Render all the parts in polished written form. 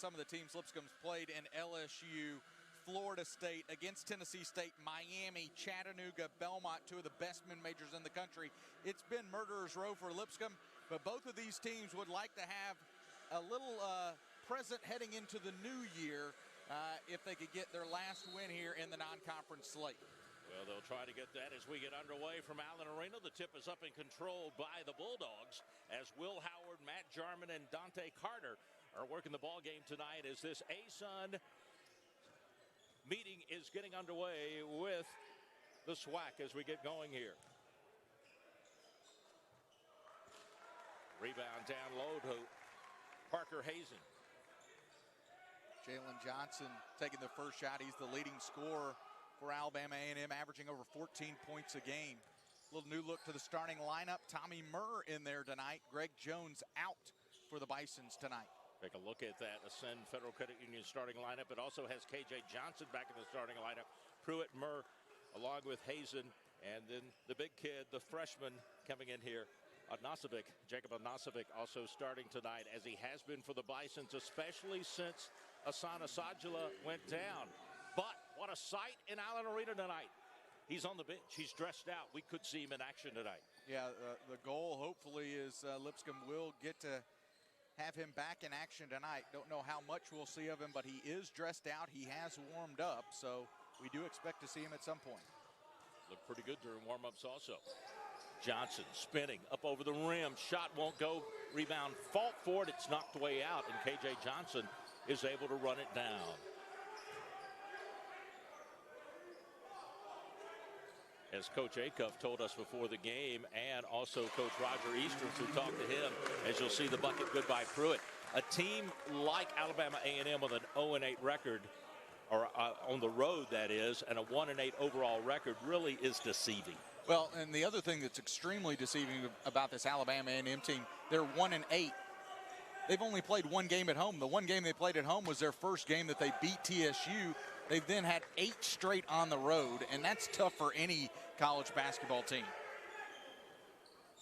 some of the teams Lipscomb's played in LSU, Florida State, against Tennessee State, Miami, Chattanooga, Belmont, two of the best mid-majors in the country. It's been murderer's row for Lipscomb, but both of these teams would like to have a little present heading into the new year if they could get their last win here in the non-conference slate. Well, they'll try to get that as we get underway from Allen Arena. The tip is up and controlled by the Bulldogs as Will Howard, Matt Jarman, and Dante Carter are working the ball game tonight as this ASUN meeting is getting underway with the SWAC as we get going here. Rebound down low to Parker Hazen. Jalen Johnson taking the first shot. He's the leading scorer for Alabama A&M, averaging over 14 points a game. A little new look to the starting lineup. Tommy Murr in there tonight. Greg Jones out for the Bisons tonight. Take a look at that Ascend Federal Credit Union starting lineup. It also has KJ Johnson back in the starting lineup. Pruitt, Murr, along with Hazen, and then the big kid, the freshman coming in here, Odnosovic, Jacob Odnosovic, also starting tonight, as he has been for the Bisons, especially since Asana Sajula went down. But what a sight in Allen Arena tonight. He's on the bench. He's dressed out. We could see him in action tonight. Yeah, the goal hopefully is Lipscomb will get to have him back in action tonight. Don't know how much we'll see of him, but he is dressed out. He has warmed up, so we do expect to see him at some point. Looked pretty good during warm-ups also. Johnson spinning up over the rim. Shot won't go. Rebound, fought for it. It's knocked way out, and KJ Johnson is able to run it down. As Coach Acuff told us before the game, and also Coach Roger Easterns, who talked to him, as you'll see the bucket good by Pruitt. A team like Alabama A&M with an 0-8 record, or on the road that is, and a 1-8 overall record really is deceiving. Well, and the other thing that's extremely deceiving about this Alabama A&M team, they're 1-8. They've only played one game at home. The one game they played at home was their first game that they beat TSU. They've then had 8 straight on the road, and that's tough for any college basketball team.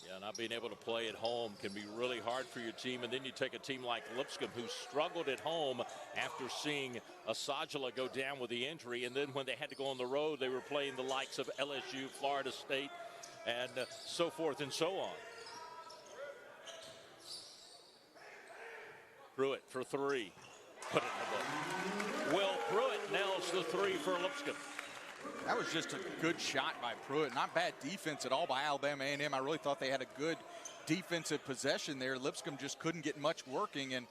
Yeah, not being able to play at home can be really hard for your team. And then you take a team like Lipscomb, who struggled at home after seeing Sajula go down with the injury. And then when they had to go on the road, they were playing the likes of LSU, Florida State, and so forth and so on. Pruitt for three. Put it in the book. Will Pruitt nails the three for Lipscomb. That was just a good shot by Pruitt. Not bad defense at all by Alabama A&M. I really thought they had a good defensive possession there. Lipscomb just couldn't get much working, and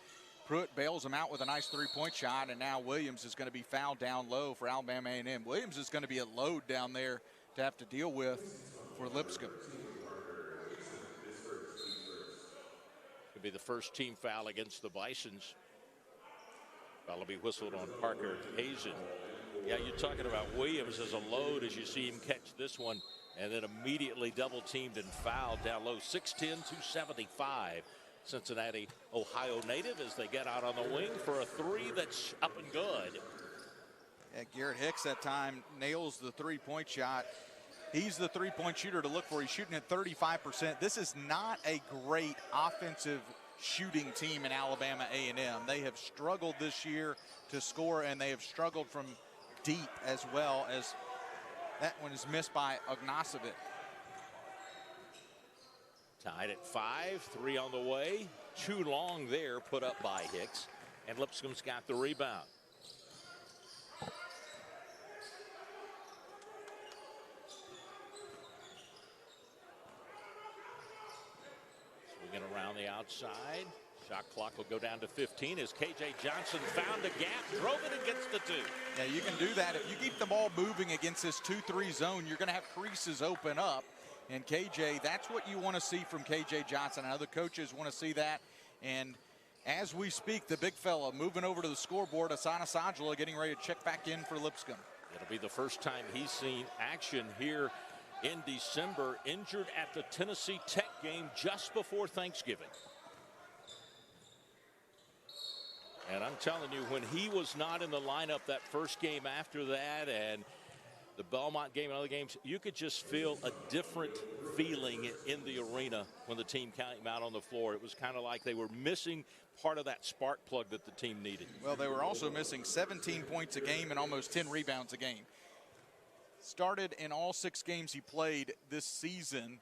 Pruitt bails him out with a nice three-point shot, and now Williams is going to be fouled down low for Alabama A&M. Williams is going to be a load down there to have to deal with for Lipscomb. Could be the first team foul against the Bisons. Foul will be whistled on Parker Hazen. Yeah, you're talking about Williams as a load as you see him catch this one, and then immediately double teamed and fouled down low. 6'10", 275. Cincinnati, Ohio native, as they get out on the wing for a three that's up and good. Yeah, Garrett Hicks that time nails the three-point shot. He's the three-point shooter to look for. He's shooting at 35%. This is not a great offensive shooting team in Alabama A&M. They have struggled this year to score, and they have struggled from deep as well, as that one is missed by Ognosovic. Tied at 5, 3 on the way. Too long there, put up by Hicks, and Lipscomb's got the rebound. Swinging around the outside. Shot clock will go down to 15 as KJ Johnson found a gap, drove it and gets the two. Yeah, you can do that. If you keep the ball moving against this 2-3 zone, you're going to have creases open up. And KJ, that's what you want to see from KJ Johnson. I know the coaches want to see that. And as we speak, the big fella moving over to the scoreboard, Asana Sajula getting ready to check back in for Lipscomb. It'll be the first time he's seen action here in December, injured at the Tennessee Tech game just before Thanksgiving. And I'm telling you, when he was not in the lineup that first game after that, and the Belmont game and other games, you could just feel a different feeling in the arena when the team came out on the floor. It was kind of like they were missing part of that spark plug that the team needed. Well, they were also missing 17 points a game and almost 10 rebounds a game. Started in all 6 games he played this season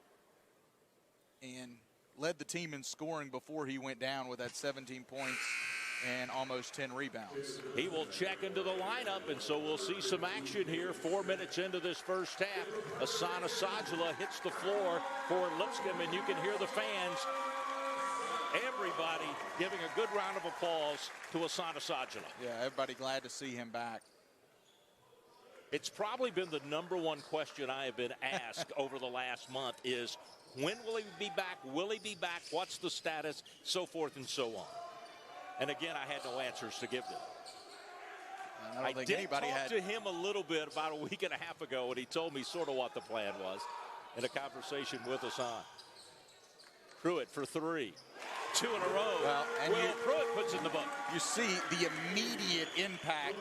and led the team in scoring before he went down with that 17 points and almost 10 rebounds. He will check into the lineup, and so we'll see some action here 4 minutes into this first half. Asana Sajala hits the floor for Lipscomb, and you can hear the fans, everybody giving a good round of applause to Asana Sajala. Yeah, everybody glad to see him back. It's probably been the #1 question I have been asked over the last month is, when will he be back? Will he be back? What's the status? So forth and so on. And again, I had no answers to give them. I did talk to him a little bit about a week and a half ago, and he told me sort of what the plan was in a conversation with us on. Pruitt for 3. 2 in a row. Well, and Will Pruitt puts in the book. You see the immediate impact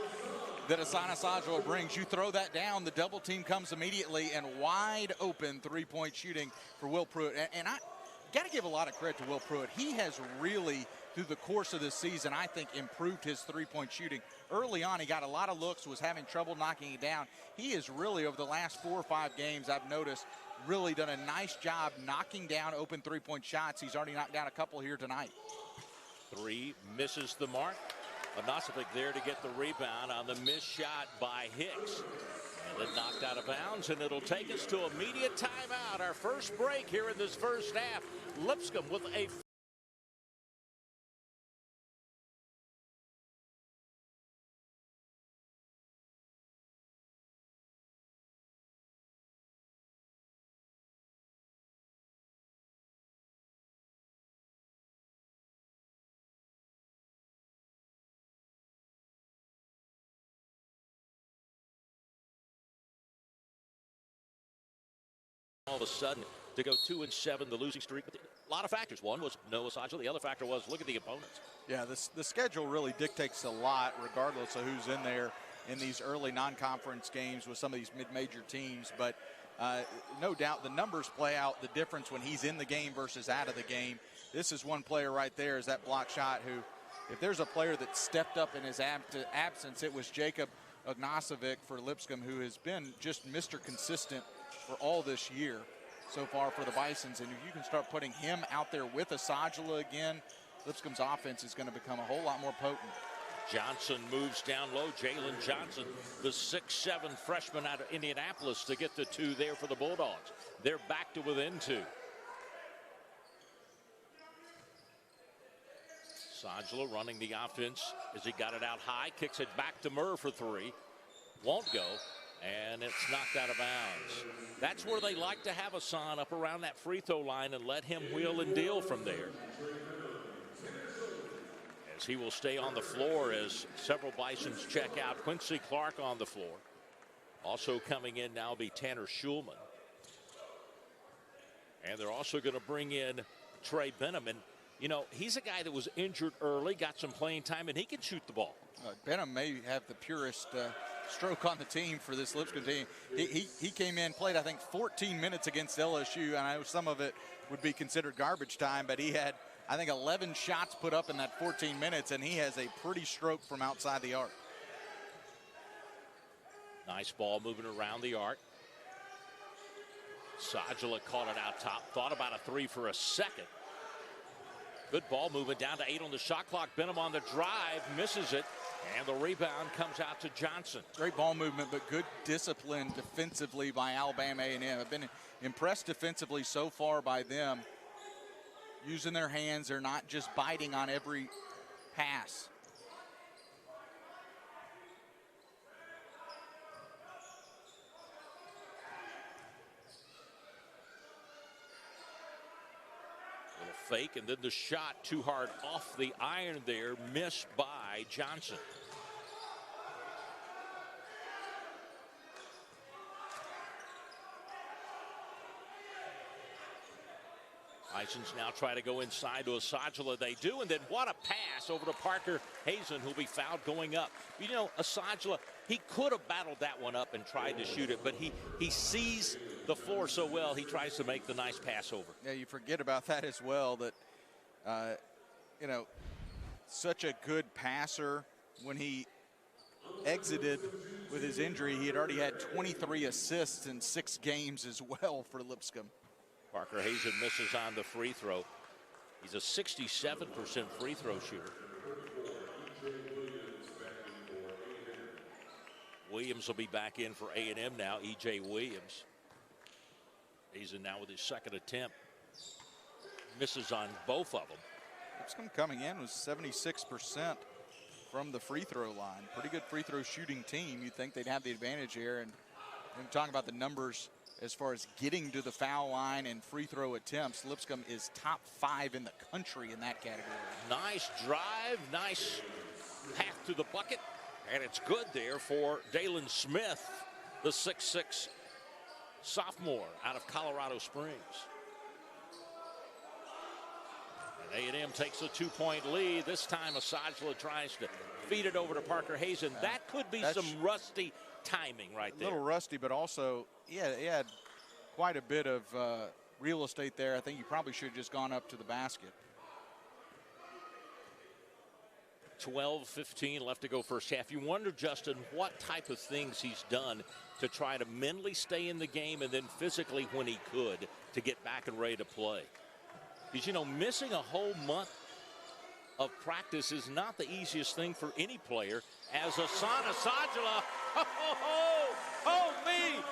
that Asana Sajala brings. You throw that down, the double team comes immediately, and wide open three-point shooting for Will Pruitt. And I got to give a lot of credit to Will Pruitt. He has really, through the course of this season, I think, improved his three-point shooting. Early on, he got a lot of looks, was having trouble knocking it down. He is really, over the last 4 or 5 games, I've noticed, really done a nice job knocking down open three-point shots. He's already knocked down a couple here tonight. 3 misses the mark. Anasovic there to get the rebound on the missed shot by Hicks. And then knocked out of bounds, and it'll take us to immediate timeout. Our first break here in this first half. Lipscomb with a all of a sudden to go 2-7, the losing streak. But a lot of factors. One was Noah Sajala. The other factor was look at the opponents. Yeah, the schedule really dictates a lot, regardless of who's in there in these early non-conference games with some of these mid-major teams. But no doubt the numbers play out the difference when he's in the game versus out of the game. This is one player right there, is that block shot, who, if there's a player that stepped up in his absence, it was Jacob Ognasovic for Lipscomb, who has been just Mr. Consistent for all this year so far for the Bisons. And if you can start putting him out there with Sajala again, Lipscomb's offense is going to become a whole lot more potent. Johnson moves down low. Jalen Johnson, the 6'7" freshman out of Indianapolis, to get the 2 there for the Bulldogs. They're back to within 2. Sajala running the offense as he got it out high. Kicks it back to Murr for 3. Won't go. And it's knocked out of bounds. That's where they like to have Hassan, up around that free throw line, and let him wheel and deal from there. As he will stay on the floor as several Bisons check out. Quincy Clark on the floor. Also coming in now will be Tanner Schulman. And they're also going to bring in Trey Benham. And, you know, he's a guy that was injured early, got some playing time, and he can shoot the ball. Benham may have the purest stroke on the team for this Lipscomb team. He came in, played, I think, 14 minutes against LSU, and I know some of it would be considered garbage time, but he had, I think, 11 shots put up in that 14 minutes, and he has a pretty stroke from outside the arc. Nice ball moving around the arc. Sajala caught it out top, thought about a 3 for a second. Good ball movement, down to 8 on the shot clock. Benham on the drive, misses it, and the rebound comes out to Johnson. Great ball movement, but good discipline defensively by Alabama A&M. I've been impressed defensively so far by them. Using their hands, they're not just biting on every pass. Fake, and then the shot too hard off the iron there, missed by Johnson. Bisons now try to go inside to Asajala. They do, and then what a pass over to Parker Hazen, who'll be fouled going up. You know, Asajala, he could have battled that one up and tried to shoot it, but he sees the floor so well, he tries to make the nice pass over. Yeah, you forget about that as well, that, you know, such a good passer. When he exited with his injury, he had already had 23 assists in 6 games as well for Lipscomb. Parker Hazen misses on the free throw. He's a 67% free throw shooter. Williams will be back in for A&M now, E.J. Williams. Hazen now with his second attempt. Misses on both of them. Lipscomb coming in was 76% from the free throw line. Pretty good free throw shooting team. You'd think they'd have the advantage here. And talking about the numbers as far as getting to the foul line and free throw attempts, Lipscomb is top 5 in the country in that category. Nice drive, nice path to the bucket, and it's good there for Dalen Smith, the 6'6" sophomore out of Colorado Springs. And A&M takes a 2-point lead. This time Asajala tries to feed it over to Parker Hazen. That could be some rusty timing right there. A little rusty, but also, yeah, he had quite a bit of real estate there. I think he probably should have just gone up to the basket. 12-15 left to go first half. You wonder, Justin, what type of things he's done to try to mentally stay in the game and then physically, when he could, to get back and ready to play. Because, you know, missing a whole month of practice is not the easiest thing for any player. As Asajala, oh me!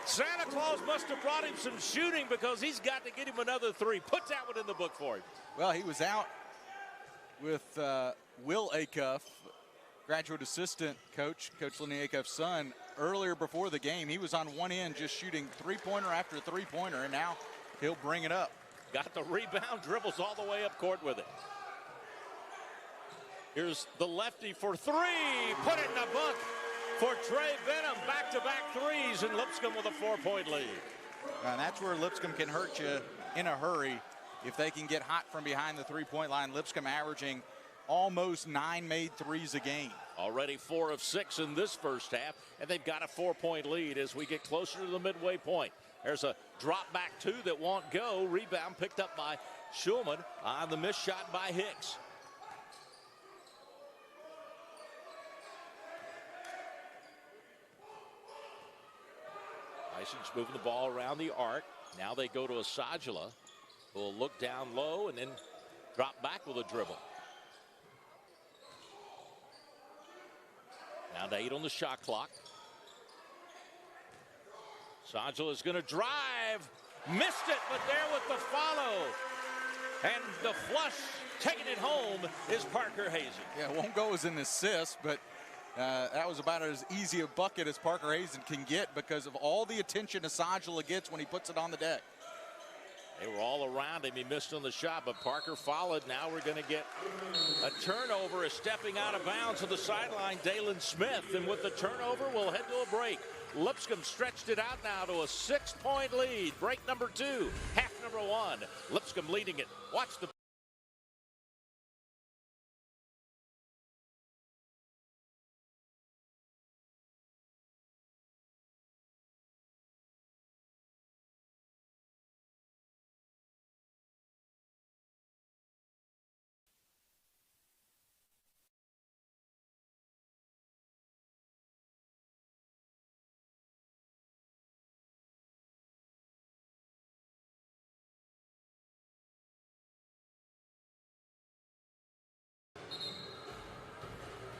Santa Claus must have brought him some shooting, because he's got to get him another 3. Put that one in the book for him. Well, he was out with Will Acuff, graduate assistant coach, Coach Lenny Acuff's son, earlier before the game. He was on one end just shooting three-pointer after three-pointer, and now he'll bring it up. Got the rebound, dribbles all the way up court with it. Here's the lefty for 3. Put it in the book for Trey Benham. Back-to-back threes, and Lipscomb with a 4-point lead. And that's where Lipscomb can hurt you in a hurry if they can get hot from behind the three-point line. Lipscomb averaging almost 9 made threes a game. Already 4 of 6 in this first half, and they've got a 4-point lead as we get closer to the midway point. There's a drop back 2 that won't go. Rebound picked up by Schulman on the missed shot by Hicks. Bison's moving the ball around the arc. Now they go to Asajala, who will look down low and then drop back with a dribble. Down to 8 on the shot clock. Asajala is going to drive. Missed it, but there with the follow. And the flush, taking it home, is Parker Hazen. Yeah, it won't go as an assist, but that was about as easy a bucket as Parker Hazen can get because of all the attention Asajala gets when he puts it on the deck. They were all around him. He missed on the shot, but Parker followed. Now we're going to get a turnover. Is stepping out of bounds on the sideline, Dalen Smith. And with the turnover, we'll head to a break. Lipscomb stretched it out now to a 6-point lead. Break number 2, half number 1. Lipscomb leading it. Watch the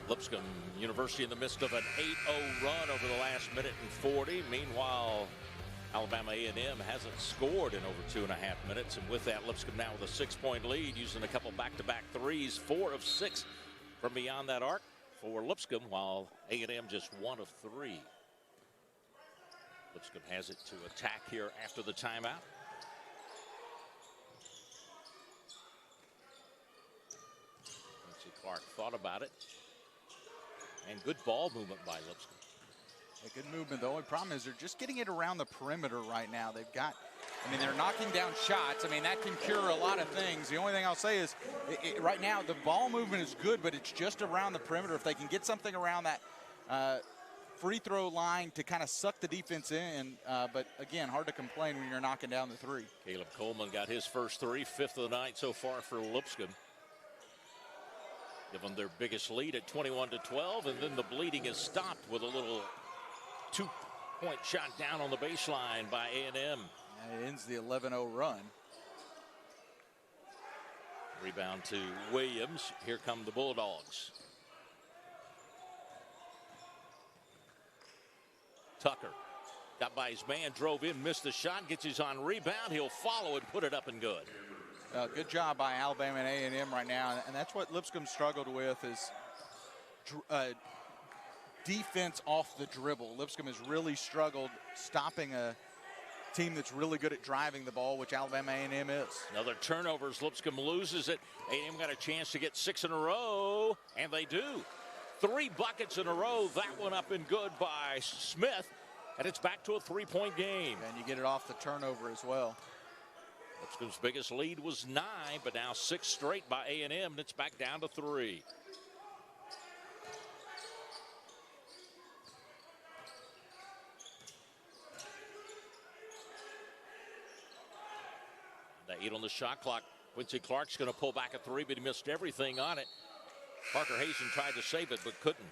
Lipscomb University in the midst of an 8-0 run over the last minute and 40. Meanwhile, Alabama A&M hasn't scored in over 2.5 minutes. And with that, Lipscomb now with a 6-point lead, using a couple back-to-back threes. 4 of 6 from beyond that arc for Lipscomb, while A&M just 1 of 3. Lipscomb has it to attack here after the timeout. Quincy Clark thought about it. And good ball movement by Lipscomb. A good movement. The only problem is they're just getting it around the perimeter right now. They've got I mean, they're knocking down shots. I mean, that can cure a lot of things. The only thing I'll say is right now the ball movement is good, but it's just around the perimeter. If they can get something around that free throw line to kind of suck the defense in, but again, hard to complain when you're knocking down the three. Caleb Coleman got his first three, 5th of the night so far for Lipscomb. Give them their biggest lead at 21-12, and then the bleeding is stopped with a little 2-point shot down on the baseline by A&M. It ends the 11-0 run. Rebound to Williams. Here come the Bulldogs. Tucker got by his man, drove in, missed the shot, gets his on rebound. He'll follow and put it up and good. Good job by Alabama and A&M right now, and that's what Lipscomb struggled with is defense off the dribble. Lipscomb has really struggled stopping a team that's really good at driving the ball, which Alabama A&M is. Another turnovers. Lipscomb loses it. A&M got a chance to get 6 in a row, and they do. 3 buckets in a row. That one up and good by Smith, and it's back to a 3-point game. And you get it off the turnover as well. Lipscomb's biggest lead was 9, but now 6 straight by A&M, and it's back down to 3. The 8 on the shot clock. Quincy Clark's going to pull back a 3, but he missed everything on it. Parker Hazen tried to save it, but couldn't.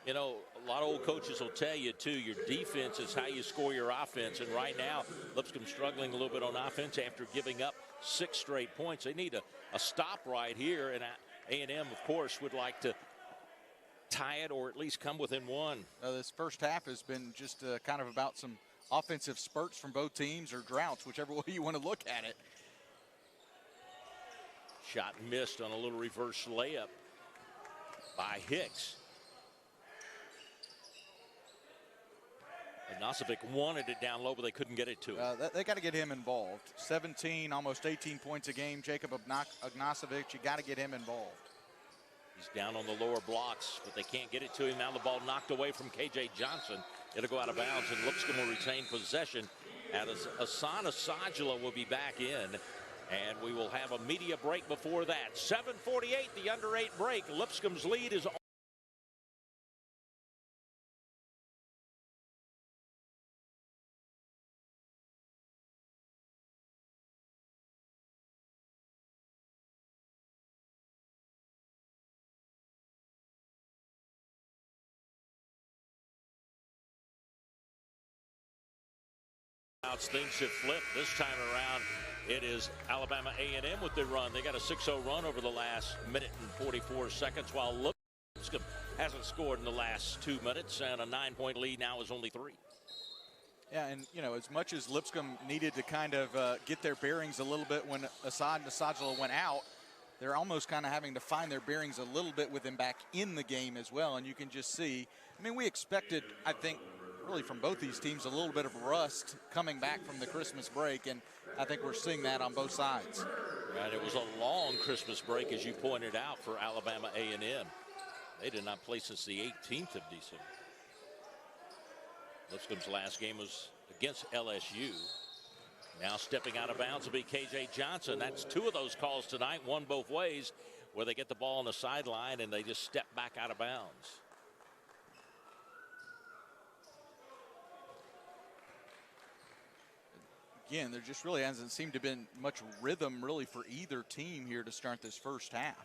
You know, a lot of old coaches will tell you, too, your defense is how you score your offense. And right now, Lipscomb struggling a little bit on offense after giving up 6 straight points. They need a stop right here, and A&M, of course, would like to tie it or at least come within 1. This first half has been just kind of about some offensive spurts from both teams, or droughts, whichever way you want to look at it. Shot missed on a little reverse layup by Hicks. Ognasovic wanted it down low, but they couldn't get it to him. They got to get him involved. 17, almost 18 points a game. Jacob Ognasovic, you got to get him involved. He's down on the lower blocks, but they can't get it to him. Now the ball knocked away from KJ Johnson. It'll go out of bounds, and Lipscomb will retain possession. Asana Sajula will be back in, and we will have a media break before that. 7:48, the under 8 break. Lipscomb's lead is on. Things have flipped. This time around, it is Alabama A&M with the run. They got a 6-0 run over the last minute and 44 seconds, while Lipscomb hasn't scored in the last 2 minutes, and a 9-point lead now is only 3. Yeah, and you know, as much as Lipscomb needed to kind of get their bearings a little bit when Asad Nasajala went out, they're almost kind of having to find their bearings a little bit with him back in the game as well. And you can just see, I mean, we expected, I think, really from both these teams, a little bit of rust coming back from the Christmas break, and I think we're seeing that on both sides. Right, it was a long Christmas break, as you pointed out, for Alabama A&M. They did not play since the 18th of December. Lipscomb's last game was against LSU. Now stepping out of bounds will be KJ Johnson. That's 2 of those calls tonight, one both ways, where they get the ball on the sideline and they just step back out of bounds. Again, there just really hasn't seemed to have been much rhythm really for either team here to start this first half.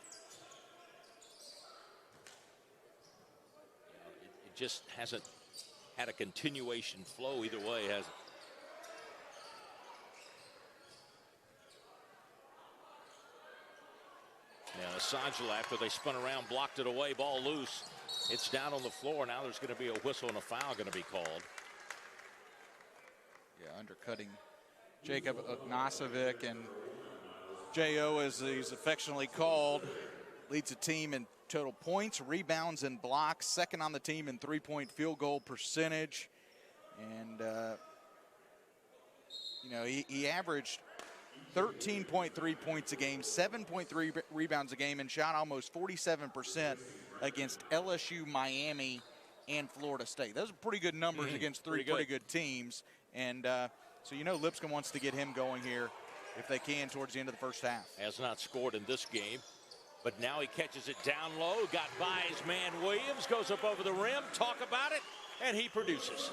It just hasn't had a continuation flow either way, has it? Now Sajala, after they spun around, blocked it away, ball loose. It's down on the floor. Now there's going to be a whistle and a foul going to be called. Yeah, undercutting Jacob Ognasovic, and J.O., as he's affectionately called, leads the team in total points, rebounds, and blocks, second on the team in three-point field goal percentage. And, you know, he averaged 13.3 points a game, 7.3 rebounds a game, and shot almost 47% against LSU, Miami, and Florida State. Those are pretty good numbers against three pretty good teams. And so you know Lipscomb wants to get him going here if they can towards the end of the first half. Has not scored in this game, but now he catches it down low, got by his man Williams, goes up over the rim, talk about it, and he produces.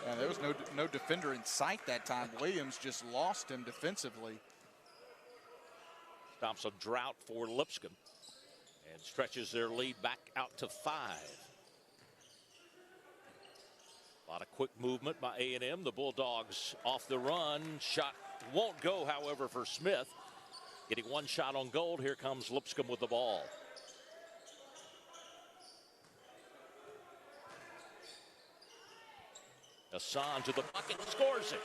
Yeah, there was no defender in sight that time. Williams just lost him defensively. Stops a drought for Lipscomb and stretches their lead back out to 5. A lot of quick movement by A&M. The Bulldogs off the run. Shot won't go, however, for Smith. Getting one shot on goal. Here comes Lipscomb with the ball. Hassan to the bucket, scores it.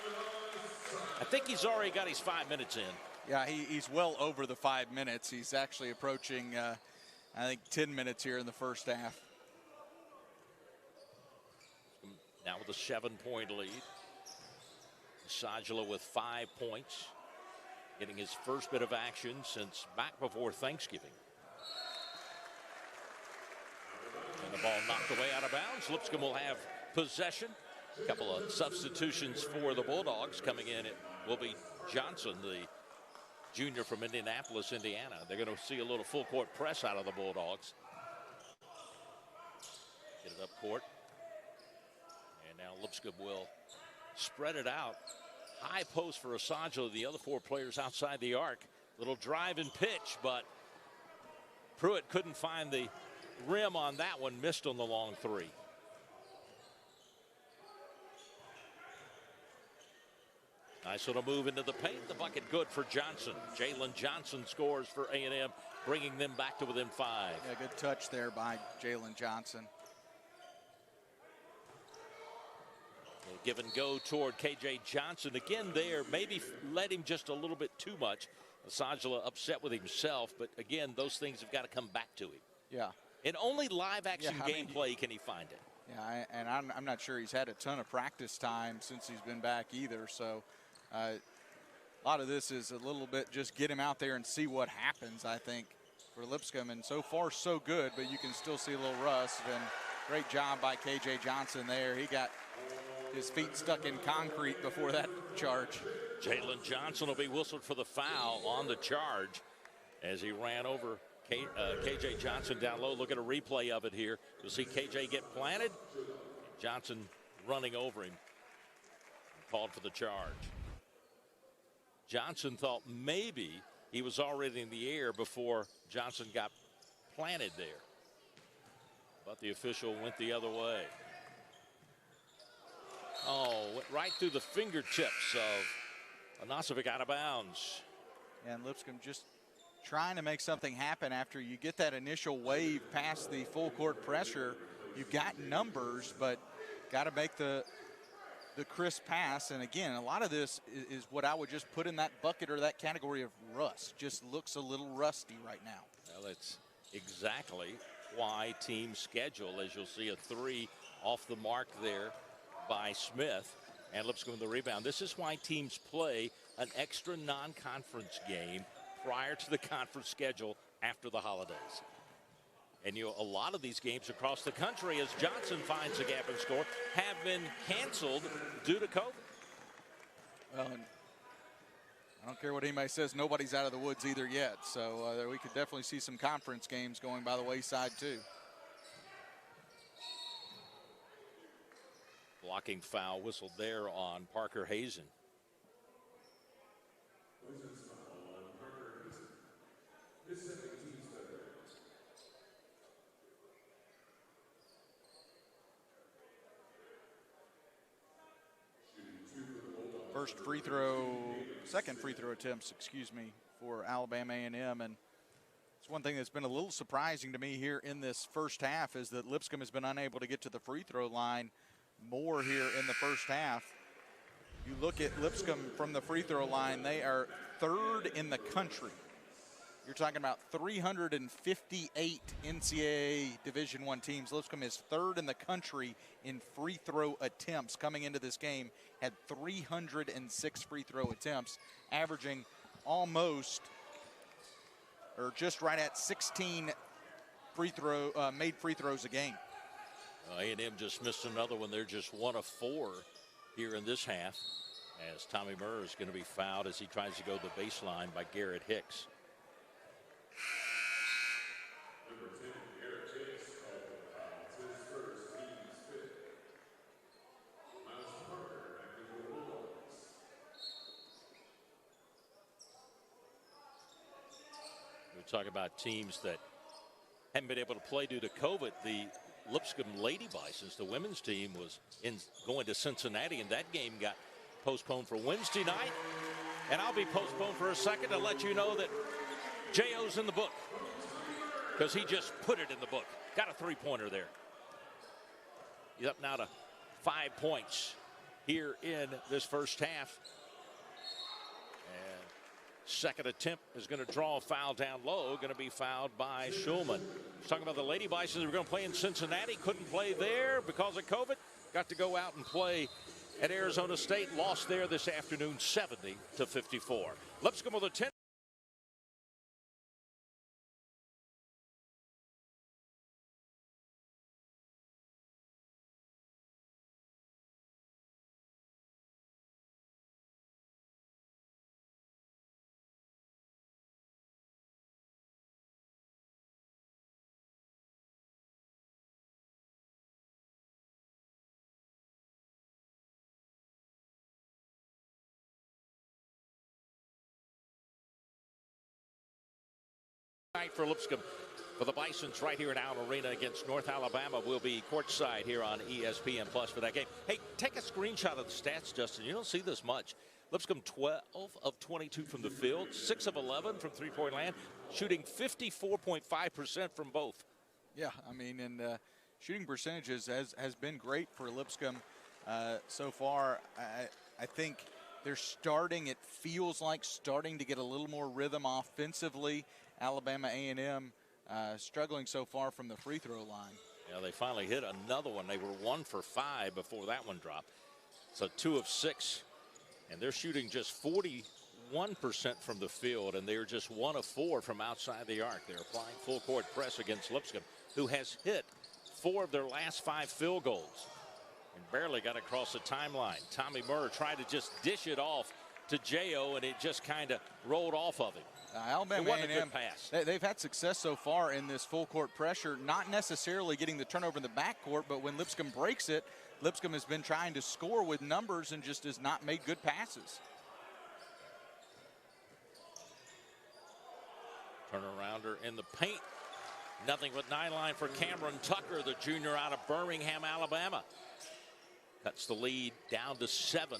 I think he's already got his 5 minutes in. Yeah, he's well over the 5 minutes. He's actually approaching, I think, 10 minutes here in the first half. Now with a 7-point lead. Sajala with 5 points. Getting his first bit of action since back before Thanksgiving. And the ball knocked away out of bounds. Lipscomb will have possession. A couple of substitutions for the Bulldogs coming in. It will be Johnson, the junior from Indianapolis, Indiana. They're going to see a little full court press out of the Bulldogs. Get it up court. And now Lipscomb will spread it out. High post for Assanjo, the other 4 players outside the arc. Little drive and pitch, but Pruitt couldn't find the rim on that one. Missed on the long 3. Nice little move into the paint. The bucket good for Johnson. Jalen Johnson scores for A&M, bringing them back to within 5. Yeah, good touch there by Jalen Johnson. Give and go toward KJ Johnson. Again there, maybe led him just a little bit too much. Sajala upset with himself, but again, those things have got to come back to him. Yeah. In only live action gameplay can he find it. Yeah, and I'm not sure he's had a ton of practice time since he's been back either. So a lot of this is a little bit just get him out there and see what happens, I think, for Lipscomb. And so far, so good, but you can still see a little rust. And great job by KJ Johnson there. He got his feet stuck in concrete before that charge. Jalen Johnson will be whistled for the foul on the charge as he ran over KJ Johnson down low. Look at a replay of it here. You'll see KJ get planted. Johnson running over him. Called for the charge. Johnson thought maybe he was already in the air before Johnson got planted there. But the official went the other way. Oh, went right through the fingertips of Anasovic, out of bounds. And Lipscomb just trying to make something happen after you get that initial wave past the full court pressure. You've got numbers, but got to make the crisp pass. And again, a lot of this is what I would just put in that bucket or that category of rust. Just looks a little rusty right now. Well, that's exactly why teams schedule, as you'll see, a 3 off the mark there by Smith, and Lipscomb with the rebound. This is why teams play an extra non-conference game prior to the conference schedule after the holidays. And a lot of these games across the country, as Johnson finds a gap and score, have been canceled due to COVID. Well, I don't care what anybody says, nobody's out of the woods either yet. So we could definitely see some conference games going by the wayside too. Blocking foul whistled there on Parker Hazen. Second free throw attempts, excuse me, for Alabama A&M. And it's one thing that's been a little surprising to me here in this first half is that Lipscomb has been unable to get to the free throw line more here in the first half. You look at Lipscomb from the free throw line, they are 3rd in the country. You're talking about 358 NCAA Division I teams. Lipscomb is 3rd in the country in free throw attempts coming into this game. Had 306 free throw attempts, averaging almost or just right at 16 made free throws a game. A&M just missed another one. They're just 1 of 4 here in this half, as Tommy Murr is going to be fouled as he tries to go to the baseline by Garrett Hicks. We talk about teams that haven't been able to play due to COVID. The Lipscomb Lady Bisons, the women's team, was going to Cincinnati, and that game got postponed for Wednesday night. And I'll be postponed for a second to let you know that J.O.'s in the book, because he just put it in the book. Got a three-pointer there. He's up now to 5 points here in this first half. And second attempt is going to draw a foul down low, going to be fouled by Schulman. Talking about the Lady Bisons, we're going to play in Cincinnati. Couldn't play there because of COVID. Got to go out and play at Arizona State. Lost there this afternoon, 70-54. Lipscomb with a 10. Night for Lipscomb. For the Bisons right here at Allen Arena against North Alabama. We'll be courtside here on ESPN Plus for that game. Hey, take a screenshot of the stats, Justin. You don't see this much. Lipscomb 12 of 22 from the field, 6 of 11 from three-point land, shooting 54.5% from both. Yeah, I mean, and shooting percentages has been great for Lipscomb so far. I think they're starting, it feels like starting to get a little more rhythm offensively. Alabama A&M struggling so far from the free throw line. Yeah, they finally hit another one. They were 1 for 5 before that one dropped. So 2 of 6. And they're shooting just 41% from the field, and they're just 1 of 4 from outside the arc. They're applying full court press against Lipscomb, who has hit 4 of their last 5 field goals and barely got across the timeline. Tommy Murr tried to just dish it off to J.O., and it just kind of rolled off of him. Alabama A&M, pass. They've had success so far in this full court pressure, not necessarily getting the turnover in the backcourt, but when Lipscomb breaks it, Lipscomb has been trying to score with numbers and just has not made good passes. Turnarounder in the paint. Nothing but 9-line for Cameron Tucker, the junior out of Birmingham, Alabama. Cuts the lead down to 7.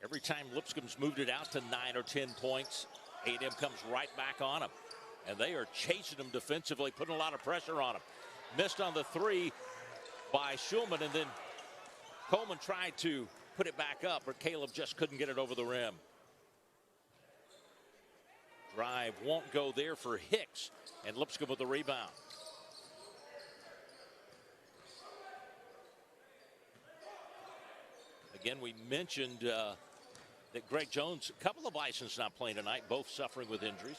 Every time Lipscomb's moved it out to 9 or 10 points, A&M comes right back on them. And they are chasing them defensively, putting a lot of pressure on them. Missed on the 3 by Schulman, and then Coleman tried to put it back up, but Caleb just couldn't get it over the rim. Drive won't go there for Hicks, and Lipscomb with the rebound. Again, we mentioned that Greg Jones, a couple of Bisons not playing tonight, both suffering with injuries.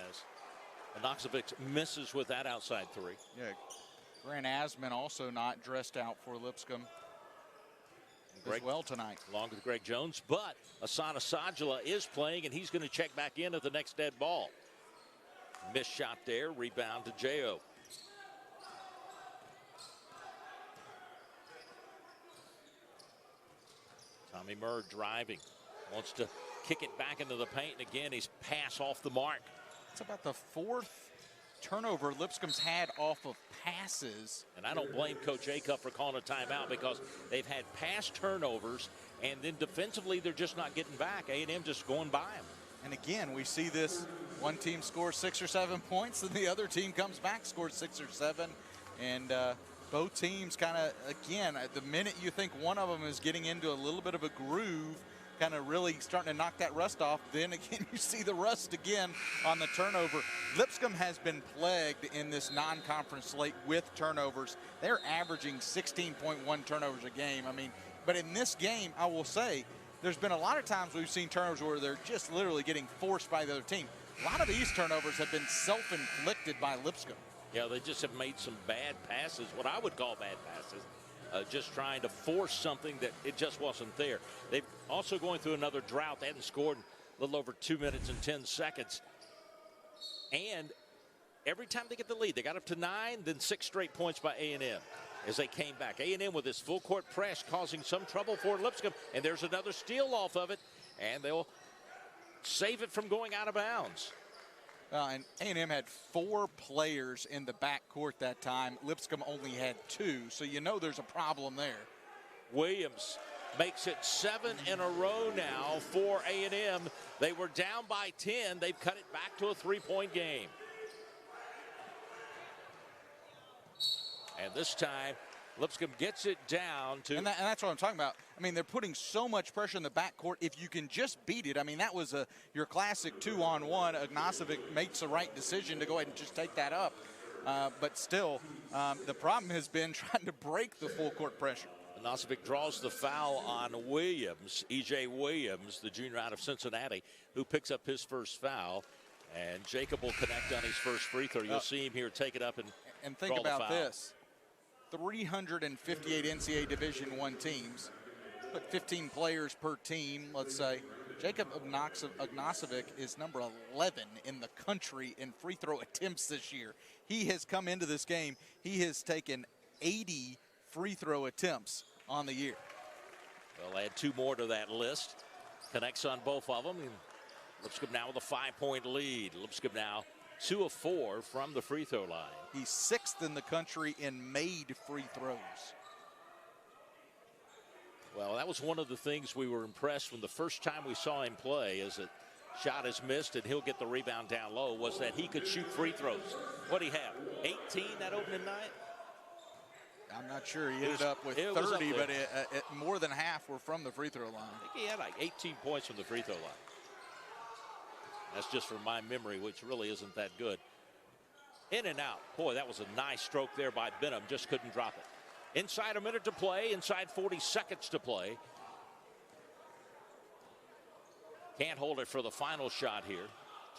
As Anoxovic misses with that outside 3. Yeah, Grant Asman also not dressed out for Lipscomb as well tonight. Along with Greg Jones, but Asana Sajala is playing, and he's going to check back in at the next dead ball. Missed shot there, rebound to J.O. Tommy Murr driving, wants to kick it back into the paint, and again, he's pass off the mark. It's about the 4th turnover Lipscomb's had off of passes. And I don't blame Coach Acuff for calling a timeout, because they've had pass turnovers, and then defensively they're just not getting back. A&M just going by them. And again, we see this, one team scores 6 or 7 points, and the other team comes back, scores 6 or 7, and both teams kind of, again, the minute you think one of them is getting into a little bit of a groove, kind of really starting to knock that rust off, then again you see the rust again on the turnover. Lipscomb has been plagued in this non-conference slate with turnovers. They're averaging 16.1 turnovers a game. I mean, but in this game, I will say, there's been a lot of times we've seen turnovers where they're just literally getting forced by the other team. A lot of these turnovers have been self-inflicted by Lipscomb. Yeah, they just have made some bad passes, what I would call bad passes. Just trying to force something that it just wasn't there. They've also going through another drought. They hadn't scored in a little over 2 minutes and 10 seconds. And every time they get the lead, they got up to 9, then 6 straight points by A&M as they came back. A&M with this full court press causing some trouble for Lipscomb. And there's another steal off of it, and they'll save it from going out of bounds. And A&M had 4 players in the backcourt that time. Lipscomb only had 2, so you know there's a problem there. Williams makes it 7 in a row now for A&M. They were down by 10. They've cut it back to a 3-point game. And this time, Lipscomb gets it down to... And that's what I'm talking about. I mean, they're putting so much pressure in the backcourt. If you can just beat it, I mean, that was your classic 2-on-1. Ognasovic makes the right decision to go ahead and just take that up. But still, the problem has been trying to break the full court pressure. Ognasovic draws the foul on Williams, E.J. Williams, the junior out of Cincinnati, who picks up his first foul. And Jacob will connect on his first free throw. You'll see him here take it up and think draw about the foul. this. 358 NCAA Division I teams, put 15 players per team, let's say. Jacob Ognasovic is number 11 in the country in free throw attempts this year. He has come into this game, he has taken 80 free throw attempts on the year. Well, add 2 more to that list. Connects on both of them. And Lipscomb now with a 5-point lead. Lipscomb now 2 of 4 from the free throw line. He's 6th in the country in made free throws. Well, that was one of the things we were impressed when the first time we saw him play, is that shot is missed and he'll get the rebound down low, was that he could shoot free throws. What did he have, 18 that opening night? I'm not sure. He ended up with 30, but more than half were from the free throw line. I think he had like 18 points from the free throw line. That's just from my memory, which really isn't that good. In and out. Boy, that was a nice stroke there by Benham. Just couldn't drop it. Inside a minute to play. Inside 40 seconds to play. Can't hold it for the final shot here.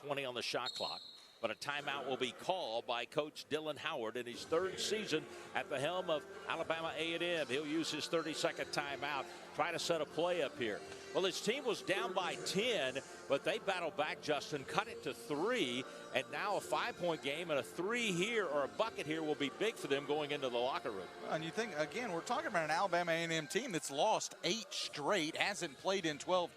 20 on the shot clock. But a timeout will be called by Coach Dylan Howard in his 3rd season at the helm of Alabama A&M. He'll use his 30-second timeout, try to set a play up here. Well, his team was down by 10, but they battled back, Justin, cut it to 3, and now a 5-point game, and a 3 here or a bucket here will be big for them going into the locker room. And you think, again, we're talking about an Alabama A&M team that's lost 8 straight, hasn't played in 12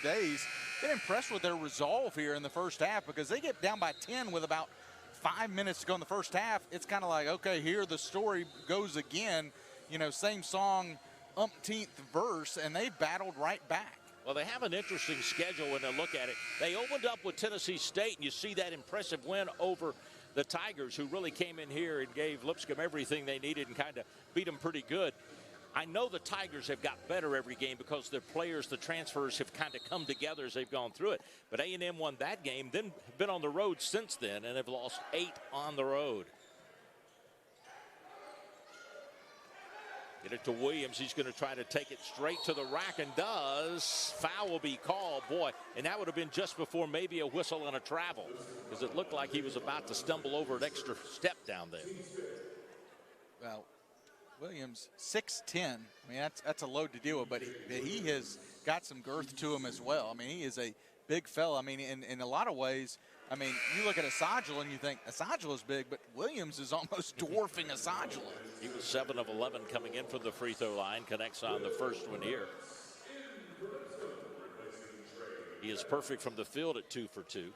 days. Been impressed with their resolve here in the first half, because they get down by 10 with about 5 minutes to go in the first half. It's kind of like, okay, here the story goes again. You know, same song, umpteenth verse, and they battled right back. Well, they have an interesting schedule when they look at it. They opened up with Tennessee State, and you see that impressive win over the Tigers, who really came in here and gave Lipscomb everything they needed and kind of beat them pretty good. I know the Tigers have got better every game because their players, the transfers, have kind of come together as they've gone through it. But A&M won that game, then been on the road since then, and have lost 8 on the road. Get it to Williams. He's going to try to take it straight to the rack, and does. Foul will be called, boy. And that would have been just before maybe a whistle and a travel, because it looked like he was about to stumble over an extra step down there. Well, Williams, 6'10". I mean, that's a load to deal with, but he has got some girth to him as well. I mean, he is a big fella. I mean, in a lot of ways, I mean, you look at Asajala and you think Asajala's big, but Williams is almost dwarfing Asajala. He was 7 of 11 coming in from the free throw line. Connects on the first one here. He is perfect from the field at 2 for 2.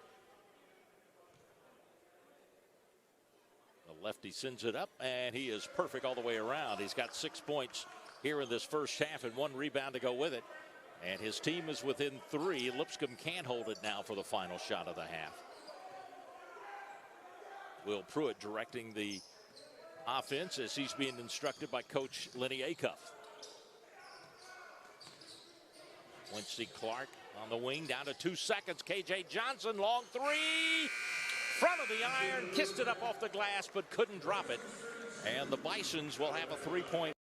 The lefty sends it up, and he is perfect all the way around. He's got 6 points here in this first half and 1 rebound to go with it. And his team is within 3. Lipscomb can't hold it now for the final shot of the half. Will Pruitt directing the offense as he's being instructed by Coach Lenny Acuff. Quincy Clark on the wing, down to 2 seconds. KJ Johnson, long 3. Front of the iron, kissed it up off the glass, but couldn't drop it. And the Bisons will have a 3-point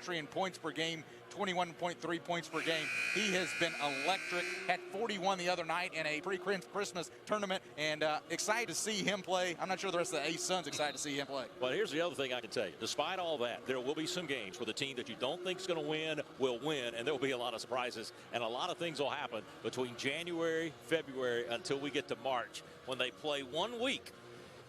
country in points per game, 21.3 points per game. He has been electric, had 41 the other night in a pre-Christmas tournament, and excited to see him play. I'm not sure the rest of the Ace Suns excited to see him play. Well, here's the other thing I can tell you. Despite all that, there will be some games where the team that you don't think is going to win will win, and there will be a lot of surprises, and a lot of things will happen between January, February, until we get to March, when they play 1 week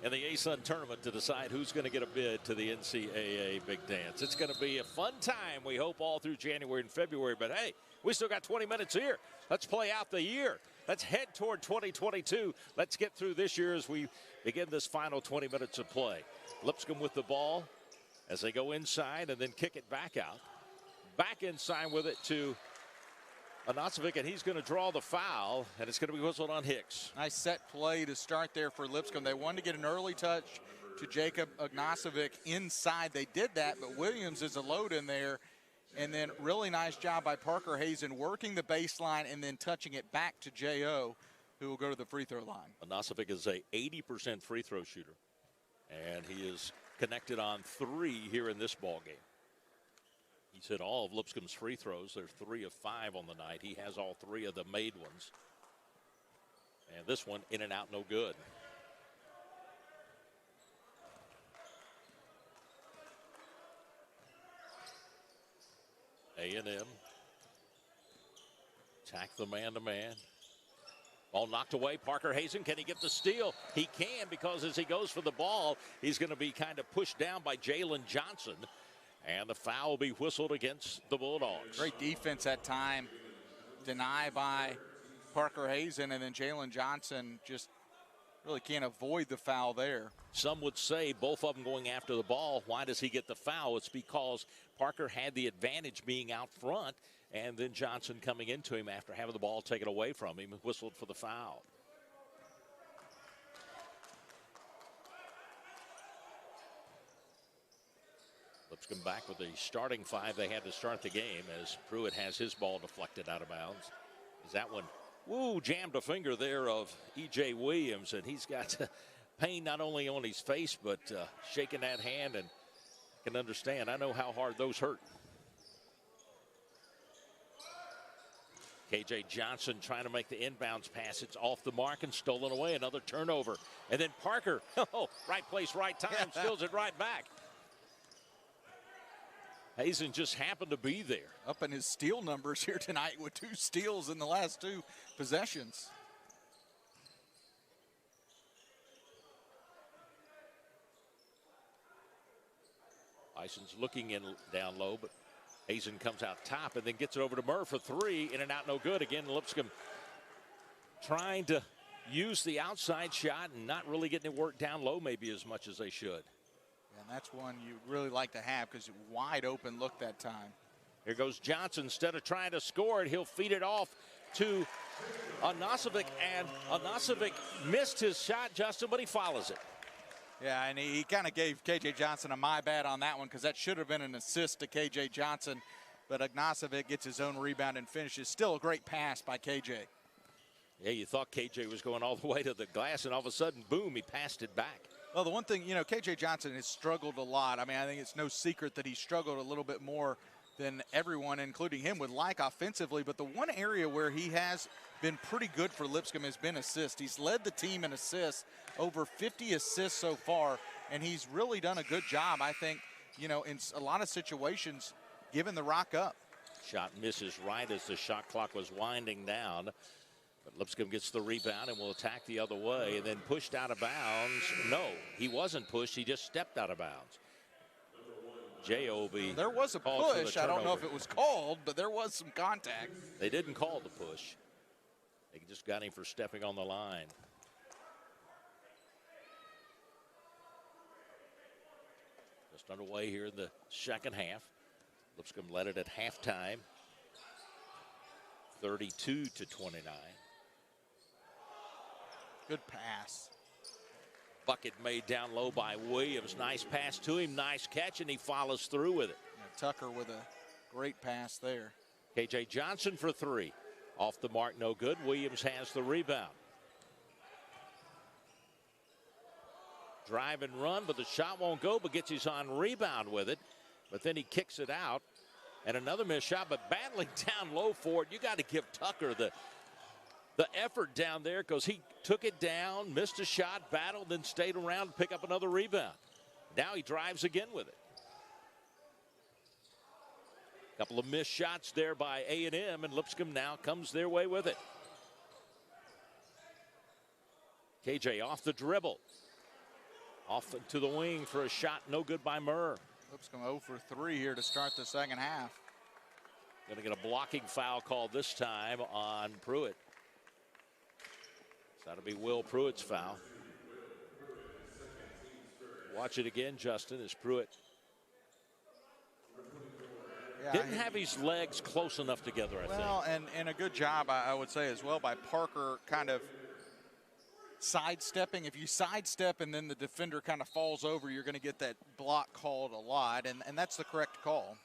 in the A-Sun tournament to decide who's going to get a bid to the NCAA Big Dance. It's going to be a fun time, we hope, all through January and February. But, hey, we still got 20 minutes here. Let's play out the year. Let's head toward 2022. Let's get through this year as we begin this final 20 minutes of play. Lipscomb with the ball as they go inside and then kick it back out. Back inside with it to Anasovic, and he's going to draw the foul, and it's going to be whistled on Hicks. Nice set play to start there for Lipscomb. They wanted to get an early touch to Jacob Anasovic inside. They did that, but Williams is a load in there. And then really nice job by Parker Hazen working the baseline and then touching it back to J.O., who will go to the free throw line. Anasovic is a 80% free throw shooter, and he is connected on 3 here in this ball game. He's hit all of Lipscomb's free throws. They're 3 of 5 on the night. He has all 3 of the made ones. And this one in and out, no good. A&M attack the man-to-man. Ball knocked away. Parker Hazen, can he get the steal? He can, because as he goes for the ball, he's going to be kind of pushed down by Jalen Johnson. And the foul will be whistled against the Bulldogs. Great defense that time. Deny by Parker Hazen, and then Jalen Johnson just really can't avoid the foul there. Some would say both of them going after the ball. Why does he get the foul? It's because Parker had the advantage being out front, and then Johnson coming into him after having the ball taken away from him, whistled for the foul. Lipscomb back with the starting 5 they had to start the game, as Pruitt has his ball deflected out of bounds. Is that one? Woo, jammed a finger there of E.J. Williams, and he's got pain not only on his face, but shaking that hand, and I can understand. I know how hard those hurt. K.J. Johnson trying to make the inbounds pass. It's off the mark and stolen away. Another turnover. And then Parker, right place, right time, steals it right back. Hazen just happened to be there. Up in his steal numbers here tonight with 2 steals in the last 2 possessions. Bison's looking in down low, but Hazen comes out top and then gets it over to Murr for 3. In and out, no good. Again, Lipscomb trying to use the outside shot and not really getting it worked down low maybe as much as they should. And that's one you really like to have, because wide open look that time. Here goes Johnson. Instead of trying to score it, he'll feed it off to Anasovic, and Anasovic missed his shot, Justin, but he follows it. Yeah, and he kind of gave K.J. Johnson a my bad on that one, because that should have been an assist to K.J. Johnson. But Anasovic gets his own rebound and finishes. Still a great pass by K.J. Yeah, you thought K.J. was going all the way to the glass, and all of a sudden, boom, he passed it back. Well, the one thing, you know, K.J. Johnson has struggled a lot. I mean, I think it's no secret that he struggled a little bit more than everyone, including him, would like offensively. But the one area where he has been pretty good for Lipscomb has been assists. He's led the team in assists, over 50 assists so far, and he's really done a good job, I think, you know, in a lot of situations, giving the rock up. Shot misses right as the shot clock was winding down. But Lipscomb gets the rebound and will attack the other way, and then pushed out of bounds. No, he wasn't pushed. He just stepped out of bounds. J.O.B. There was a push. I don't know if it was called, but there was some contact. They didn't call the push. They just got him for stepping on the line. Just underway here in the second half. Lipscomb led it at halftime, 32-29. Good pass. Bucket made down low by Williams. Nice pass to him, nice catch, and he follows through with it. Yeah, Tucker with a great pass there. K.J. Johnson for 3. Off the mark, no good. Williams has the rebound. Drive and run, but the shot won't go, but gets his on rebound with it. But then he kicks it out. And another missed shot, but battling down low for it. You got to give Tucker the effort down there, because he took it down, missed a shot, battled, and stayed around to pick up another rebound. Now he drives again with it. A couple of missed shots there by A&M, and Lipscomb now comes their way with it. KJ off the dribble. Off to the wing for a shot, no good by Murr. Lipscomb 0 for 3 here to start the second half. Going to get a blocking foul called this time on Pruitt. So that'll be Will Pruitt's foul. Watch it again, Justin, as Pruitt didn't have his legs close enough together, I think. Well, and a good job, I would say, as well, by Parker kind of sidestepping. If you sidestep and then the defender kind of falls over, you're going to get that block called a lot, and that's the correct call.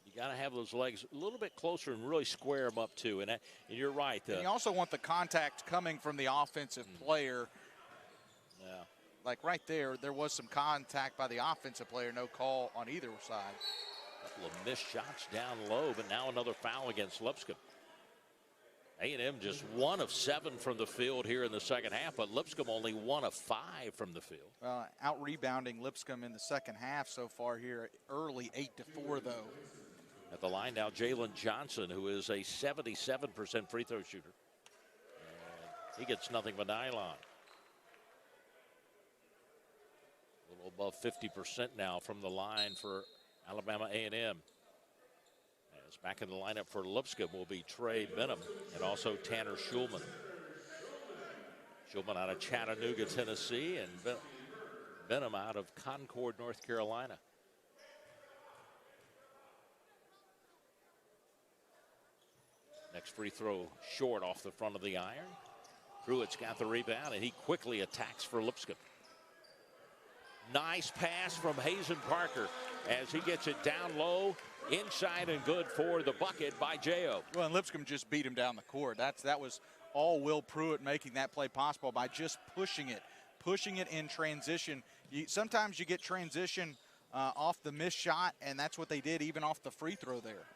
You got to have those legs a little bit closer and really square them up, too. And you're right. And you also want the contact coming from the offensive player. Yeah. Like right there was some contact by the offensive player, no call on either side. A couple of missed shots down low, but now another foul against Lipscomb. A&M just 1 of 7 from the field here in the second half, but Lipscomb only 1 of 5 from the field. Out-rebounding Lipscomb in the second half so far here, early 8-4, though. At the line now, Jalen Johnson, who is a 77% free throw shooter. And he gets nothing but nylon. A little above 50% now from the line for Alabama A&M. As back in the lineup for Lipscomb will be Trey Benham and also Tanner Schulman. Schulman out of Chattanooga, Tennessee, and Benham out of Concord, North Carolina. Next free throw short off the front of the iron. Pruitt's got the rebound, and he quickly attacks for Lipscomb. Nice pass from Hazen Parker as he gets it down low, inside, and good for the bucket by J.O. Well, and Lipscomb just beat him down the court. That was all Will Pruitt making that play possible by just pushing it in transition. Sometimes you get transition off the missed shot, and that's what they did even off the free throw there.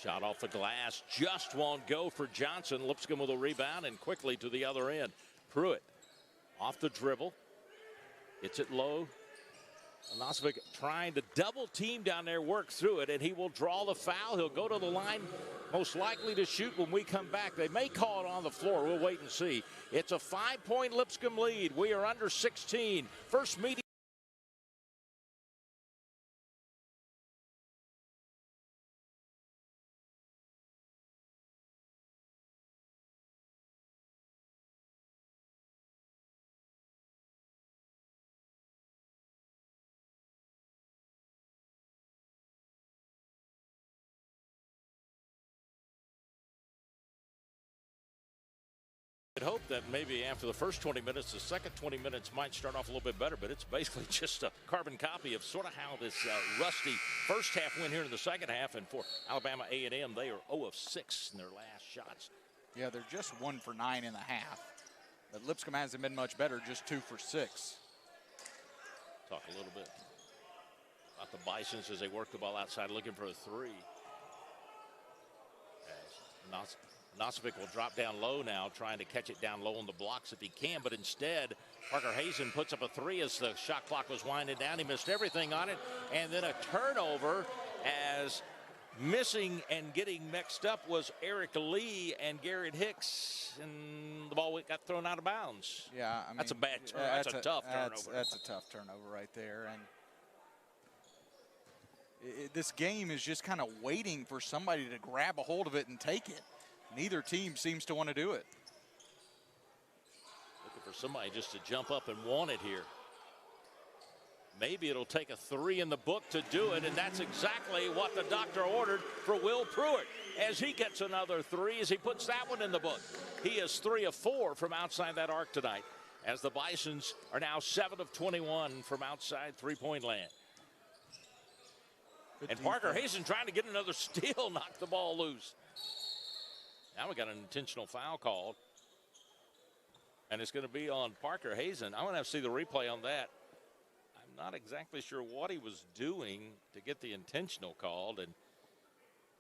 Shot off the glass, just won't go for Johnson. Lipscomb with a rebound and quickly to the other end. Pruitt off the dribble. Gets it low. Nosvic trying to double team down there, work through it, and he will draw the foul. He'll go to the line, most likely to shoot when we come back. They may call it on the floor. We'll wait and see. It's a 5-point Lipscomb lead. We are under 16. First meeting. I'd hope that maybe after the first 20 minutes, the second 20 minutes might start off a little bit better, but it's basically just a carbon copy of sort of how this rusty first half went here in the second half. And for Alabama A&M, they are 0 of 6 in their last shots. Yeah, they're just 1 for 9 in the half. But Lipscomb hasn't been much better, just 2 for 6. Talk a little bit about the Bisons as they work the ball outside looking for a 3. As Nosvic will drop down low now, trying to catch it down low on the blocks if he can, but instead Parker Hazen puts up a 3 as the shot clock was winding down. He missed everything on it, and then a turnover as missing and getting mixed up was Eric Lee and Garrett Hicks, and the ball got thrown out of bounds. Yeah, I mean, that's a bad turnover. That's a tough turnover. That's a tough turnover right there, and this game is just kind of waiting for somebody to grab a hold of it and take it. Neither team seems to want to do it. Looking for somebody just to jump up and want it here. Maybe it'll take a 3 in the book to do it, and that's exactly what the doctor ordered for Will Pruitt as he gets another 3 as he puts that one in the book. He is 3 of 4 from outside that arc tonight as the Bisons are now 7 of 21 from outside three-point land. And Parker Hazen trying to get another steal, knocked the ball loose. Now we got an intentional foul called. And it's going to be on Parker Hazen. I want to have to see the replay on that. I'm not exactly sure what he was doing to get the intentional called. And,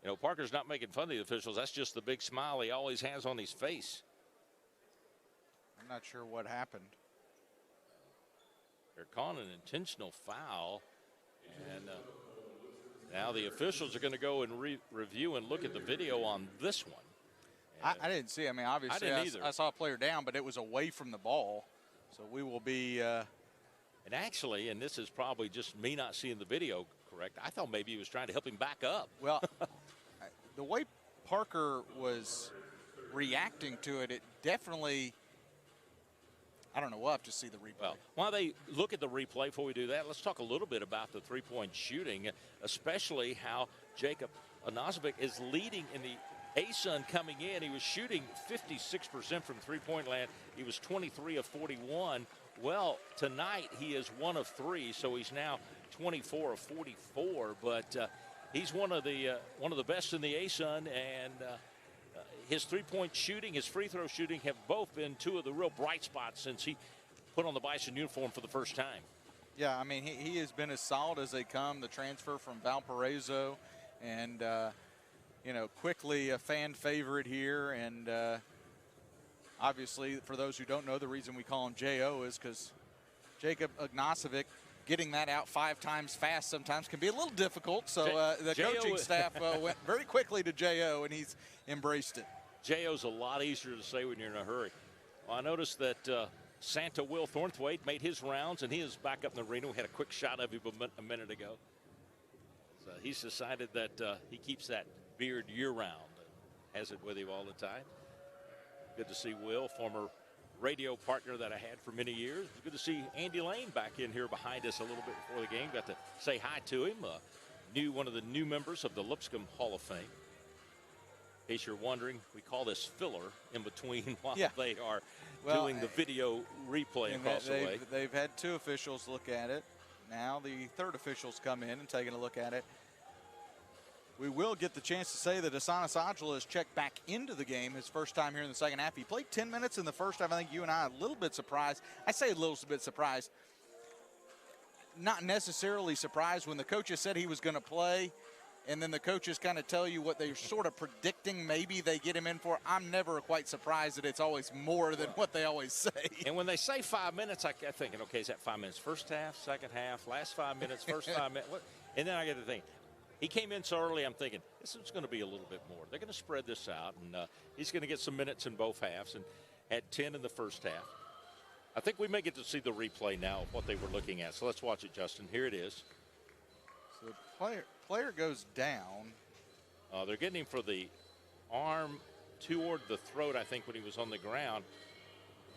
you know, Parker's not making fun of the officials. That's just the big smile he always has on his face. I'm not sure what happened. They're calling an intentional foul. And now the officials are going to go and review and look at the video on this one. I didn't see. I mean, obviously, I saw a player down, but it was away from the ball. So we will be. And actually, and this is probably just me not seeing the video correct, I thought maybe he was trying to help him back up. Well, the way Parker was reacting to it, it definitely. I don't know. We'll have to see the replay. Well, while they look at the replay before we do that, let's talk a little bit about the three-point shooting, especially how Jacob Anazovic is leading in the ASUN coming in. He was shooting 56% from three-point land. He was 23 of 41. Well, tonight he is 1 of 3, so he's now 24 of 44. But he's one of the best in the ASUN, and his three-point shooting, his free throw shooting have both been two of the real bright spots since he put on the Bison uniform for the first time. Yeah, I mean, he has been as solid as they come. The transfer from Valparaiso, and you know, quickly a fan favorite here. And obviously, for those who don't know, the reason we call him J.O. is because Jacob Ognasovic, getting that out 5 times fast sometimes can be a little difficult. So the coaching staff went very quickly to J.O., and he's embraced it. J.O.'s a lot easier to say when you're in a hurry. Well, I noticed that Santa Will Thornthwaite made his rounds, and he is back up in the arena. We had a quick shot of him a minute ago. So he's decided that he keeps that beard year-round and has it with him all the time. Good to see Will, former radio partner that I had for many years. It's good to see Andy Lane back in here behind us a little bit before the game. Got to say hi to him. One of the new members of the Lipscomb Hall of Fame. In case you're wondering, we call this filler in between while they are doing the video replay across the way. They've had 2 officials look at it. Now the third official's come in and taking a look at it. We will get the chance to say that Asana Sajala has checked back into the game his first time here in the second half. He played 10 minutes in the first half. I think you and I are a little bit surprised. I say a little bit surprised. Not necessarily surprised when the coaches said he was going to play, and then the coaches kind of tell you what they're sort of predicting maybe they get him in for. I'm never quite surprised that it's always more than what they always say. And when they say 5 minutes, I'm thinking, okay, is that 5 minutes? First half, second half, last 5 minutes, first 5 minutes? What? And then I get to think. He came in so early, I'm thinking, this is going to be a little bit more. They're going to spread this out, and he's going to get some minutes in both halves, and had 10 in the first half. I think we may get to see the replay now of what they were looking at. So let's watch it, Justin. Here it is. So the player goes down. They're getting him for the arm toward the throat, I think, when he was on the ground.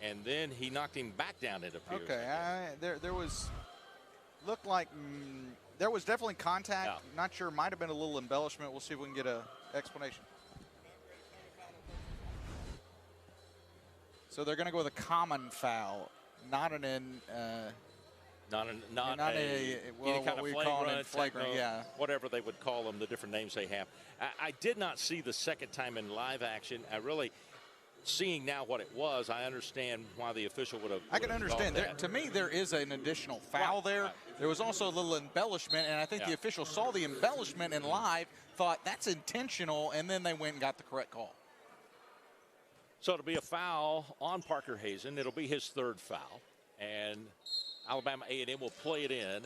And then he knocked him back down, it appears. Okay, there was, looked like... there was definitely contact. Yeah. Not sure. Might have been a little embellishment. We'll see if we can get an explanation. So they're going to go with a common foul, not an what we call an flagrant. Yeah. Whatever they would call them, the different names they have. I did not see the second time in live action. I really. Seeing now what it was, I understand why the official would have. I can understand. To me, there is an additional foul there. Right. There was also a little embellishment, and I think the official saw the embellishment in live, thought that's intentional, and then they went and got the correct call. So it'll be a foul on Parker Hazen. It'll be his 3rd foul, and Alabama A&M will play it in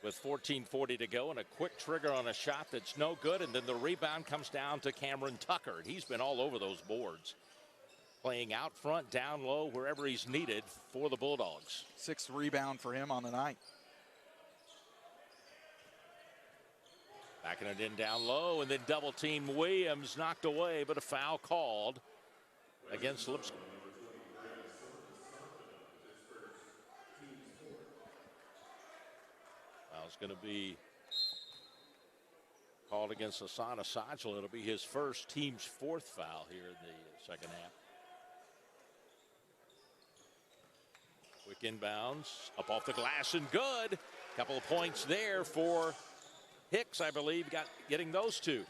with 14:40 to go, and a quick trigger on a shot that's no good, and then the rebound comes down to Cameron Tucker. He's been all over those boards, playing out front, down low, wherever he's needed for the Bulldogs. 6th rebound for him on the night. Backing it in down low, and then double team Williams knocked away, but a foul called against Lipscomb. It's going to be called against Asana Sajala. It'll be his first, team's 4th foul here in the second half. Quick inbounds, up off the glass and good. Couple of points there for Hicks, I believe, getting those 2.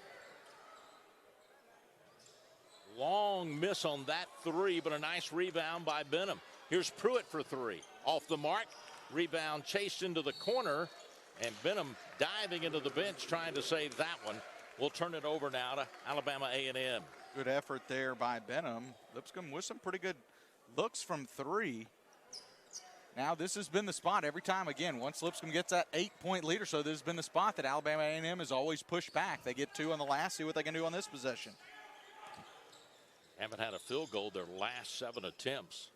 Long miss on that three, but a nice rebound by Benham. Here's Pruitt for three. Off the mark. Rebound chased into the corner. And Benham diving into the bench trying to save that one. We'll turn it over now to Alabama A&M. Good effort there by Benham. Lipscomb with some pretty good looks from three. Now this has been the spot every time. Again, once Lipscomb gets that 8-point lead or so, this has been the spot that Alabama A&M has always pushed back. They get two on the last, see what they can do on this possession. Haven't had a field goal their last 7 attempts.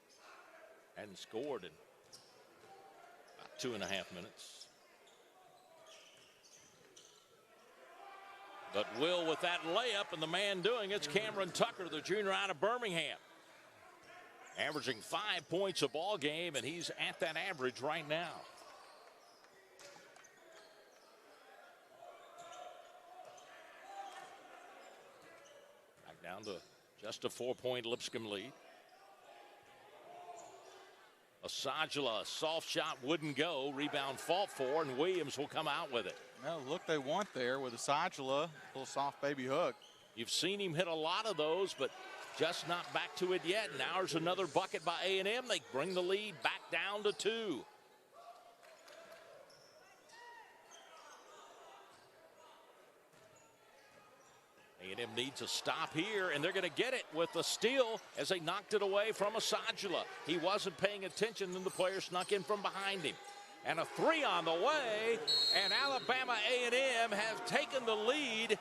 Hadn't scored in about 2.5 minutes. But Will with that layup, and the man doing it's Cameron Tucker, the junior out of Birmingham. Averaging 5 points a ball game, and he's at that average right now. Back down to just a 4-point Lipscomb lead. Asajala, soft shot wouldn't go. Rebound fought for, and Williams will come out with it. Well, look they want there with Asajala, little soft baby hook. You've seen him hit a lot of those, but just not back to it yet. Now there's another bucket by A&M. They bring the lead back down to 2. A&M needs a stop here, and they're going to get it with the steal as they knocked it away from Asajala. He wasn't paying attention, and the player snuck in from behind him. And a three on the way, and Alabama A&M have taken the lead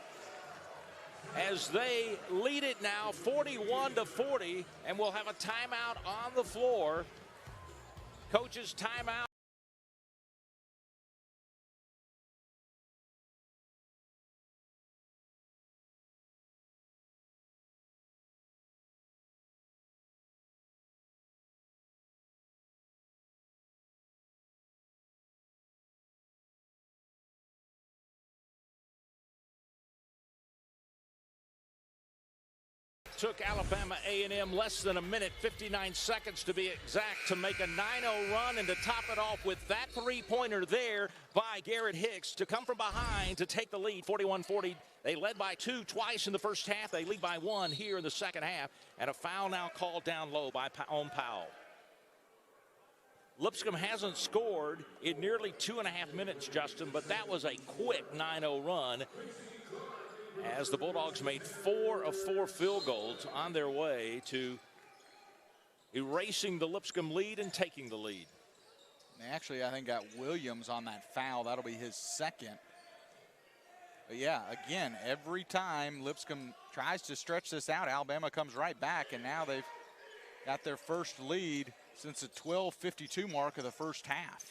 as they lead it now 41-40, and we'll have a timeout on the floor. Coach's timeout. Took Alabama A&M less than a minute, 59 seconds to be exact, to make a 9-0 run and to top it off with that three-pointer there by Garrett Hicks to come from behind to take the lead, 41-40. They led by 2 twice in the first half. They lead by 1 here in the second half, and a foul now called down low by Powell. Lipscomb hasn't scored in nearly 2.5 minutes, Justin, but that was a quick 9-0 run, as the Bulldogs made 4 of 4 field goals on their way to erasing the Lipscomb lead and taking the lead. They actually, I think, got Williams on that foul. That'll be his second. But yeah, again, every time Lipscomb tries to stretch this out, Alabama comes right back, and now they've got their first lead since the 12:52 mark of the first half.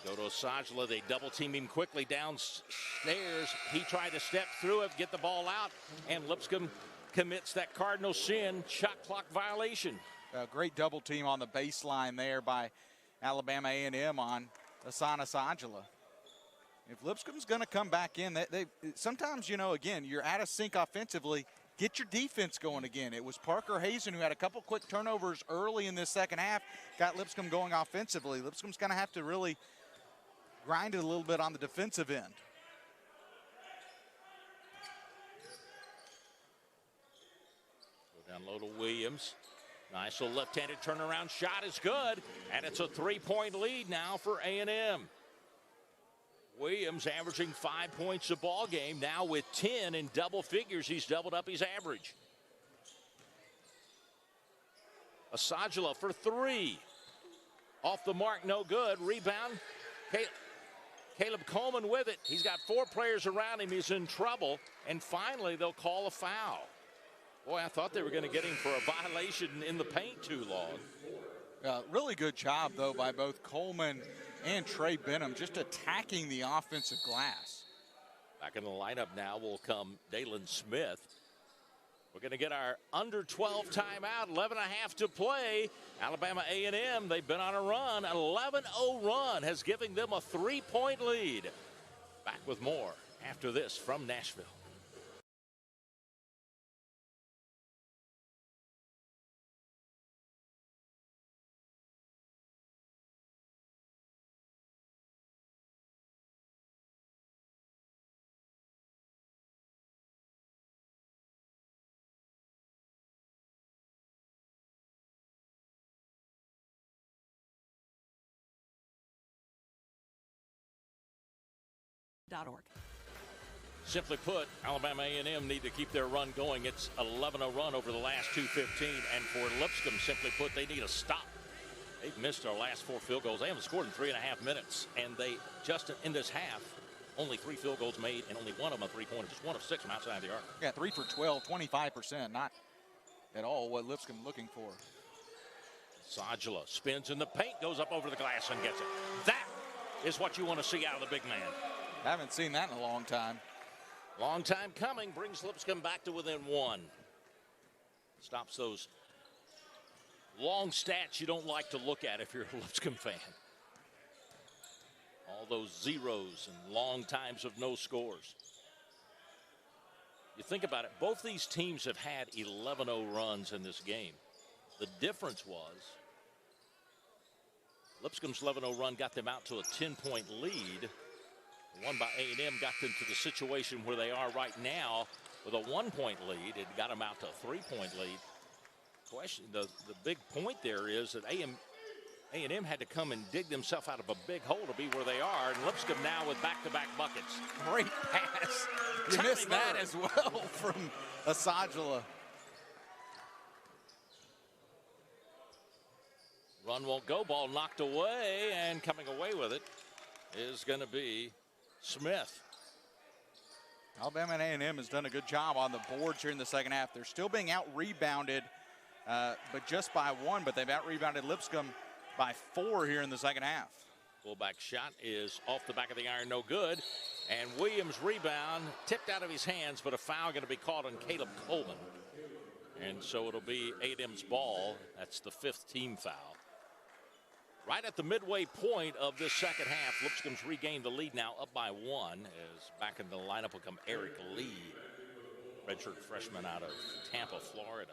Go to Asajala. They double team him quickly downstairs. He tried to step through it, get the ball out, and Lipscomb commits that cardinal sin, shot clock violation. A great double team on the baseline there by Alabama A&M on Asajala. If Lipscomb's going to come back in, they sometimes, you know, again, you're out of sync offensively. Get your defense going again. It was Parker Hazen who had a couple quick turnovers early in this second half, got Lipscomb going offensively. Lipscomb's going to have to really grind it a little bit on the defensive end. Go down low to Williams. Nice little left-handed turnaround shot is good, and it's a 3-point lead now for A&M. Williams averaging 5 points a ball game, now with 10 in double figures. He's doubled up his average. Asajala for 3. Off the mark, no good. Rebound. Caleb Coleman with it. He's got 4 players around him. He's in trouble. And finally, they'll call a foul. Boy, I thought they were going to get him for a violation in the paint too long. Really good job, though, by both Coleman and Trey Benham, just attacking the offensive glass. Back in the lineup now will come Dalen Smith. We're going to get our under 12 timeout, 11.5 to play. Alabama A&M, they've been on a run. 11-0 run has given them a 3-point lead. Back with more after this from Nashville. Simply put, Alabama A&M need to keep their run going. It's 11-0 run over the last 2:15, and for Lipscomb, simply put, they need a stop. They've missed their last 4 field goals. They haven't scored in 3.5 minutes, and they just in this half, only 3 field goals made, and only one of them a three-pointer, just 1 of 6 from outside the arc. Yeah, 3 for 12, 25%. Not at all what Lipscomb looking for. Sajala spins in the paint, goes up over the glass and gets it. That is what you want to see out of the big man. Haven't seen that in a long time. Long time coming, brings Lipscomb back to within 1. Stops those long stats you don't like to look at if you're a Lipscomb fan. All those zeros and long times of no scores. You think about it, both these teams have had 11-0 runs in this game. The difference was Lipscomb's 11-0 run got them out to a 10-point lead. The one by A&M got them to the situation where they are right now with a 1-point lead. It got them out to a 3-point lead. The big point there is that A&M had to come and dig themselves out of a big hole to be where they are, and Lipscomb now with back-to-back buckets. Great pass. You missed that as well from Sajala. Run won't go, ball knocked away, and coming away with it is going to be Smith. Alabama and A&M has done a good job on the boards here in the second half. They're still being out-rebounded, but just by 1, but they've out-rebounded Lipscomb by 4 here in the second half. Fullback shot is off the back of the iron, no good. And Williams' rebound tipped out of his hands, but a foul going to be called on Caleb Coleman. And so it'll be A&M's ball. That's the 5th team foul. Right at the midway point of this second half, Lipscomb's regained the lead now up by 1 as back in the lineup will come Eric Lee, redshirt freshman out of Tampa, Florida.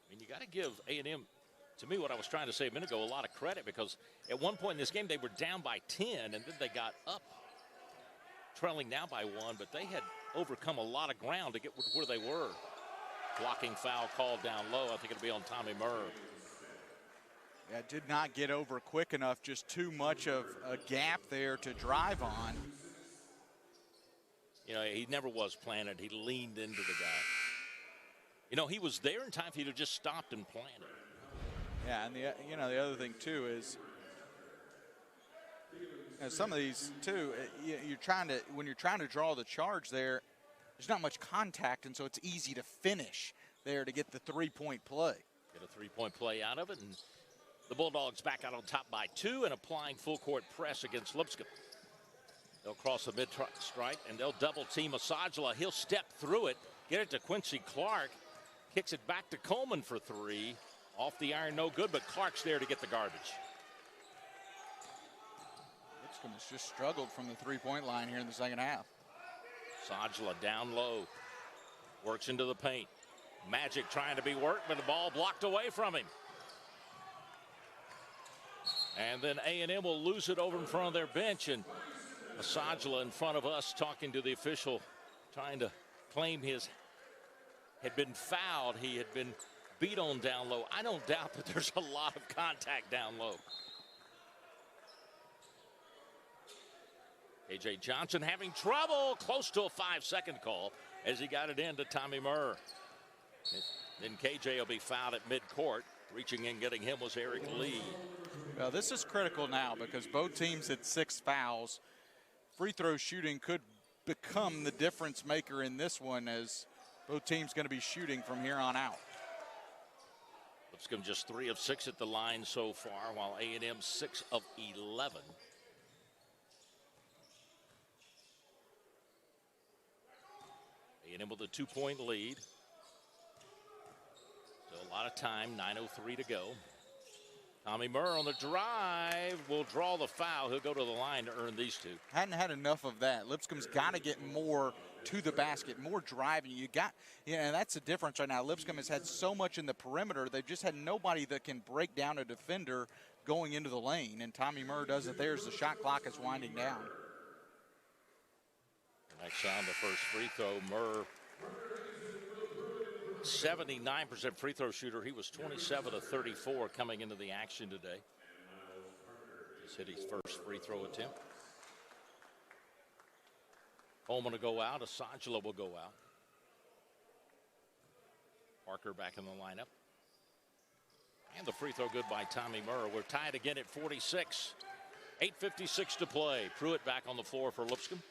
I mean, you got to give A&M, to me, what I was trying to say a minute ago, a lot of credit, because at one point in this game they were down by 10 and then they got up trailing now by 1, but they had overcome a lot of ground to get where they were. Blocking foul called down low. I think it'll be on Tommy Murr. Yeah, did not get over quick enough. Just too much of a gap there to drive on. You know, he never was planted. He leaned into the guy. You know, he was there in time if he'd have just stopped and planted. Yeah, and the other thing too is, some of these too, when you're trying to draw the charge there, there's not much contact, and so it's easy to finish there to get the 3-point play. Get a 3-point play out of it, and the Bulldogs back out on top by 2 and applying full court press against Lipscomb. They'll cross the mid-stripe, and they'll double-team Sajala. He'll step through it, get it to Quincy Clark, kicks it back to Coleman for 3. Off the iron, no good, but Clark's there to get the garbage. Lipscomb has just struggled from the 3-point line here in the second half. Sajala down low, works into the paint. Magic trying to be worked, but the ball blocked away from him. And then A&M will lose it over in front of their bench, and Sajala in front of us talking to the official, trying to claim his had been fouled. He had been beat on down low. I don't doubt that there's a lot of contact down low. KJ Johnson having trouble, close to a 5-second call as he got it into Tommy Murr. Then KJ will be fouled at midcourt. Reaching in, getting him was Eric Lee. Well, this is critical now because both teams had 6 fouls. Free throw shooting could become the difference maker in this one, as both teams going to be shooting from here on out. Lipscomb just 3 of 6 at the line so far, while A&M 6 of 11. A&M with a 2-point lead. Still a lot of time, 9:03 to go. Tommy Murr on the drive will draw the foul. He'll go to the line to earn these 2. Hadn't had enough of that. Lipscomb's got to get more to the basket, more driving. And that's the difference right now. Lipscomb has had so much in the perimeter. They've just had nobody that can break down a defender going into the lane, and Tommy Murr does it there as the shot clock is winding down. Next on the first free throw, Murr, 79% free throw shooter. He was 27 of 34 coming into the action today. He's hit his first free throw attempt. Coleman will go out. Asajla will go out. Parker back in the lineup. And the free throw good by Tommy Murr. We're tied again at 46. 8:56 to play. Pruitt back on the floor for Lipscomb.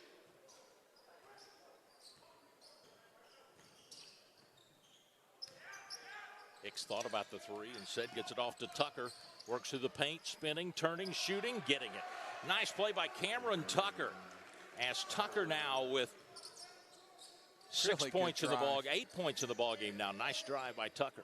Hicks thought about the three and said gets it off to Tucker. Works through the paint, spinning, turning, shooting, getting it. Nice play by Cameron Tucker. As Tucker now with 6 Really points in the drive. ball, 8 points in the ball game now. Nice drive by Tucker.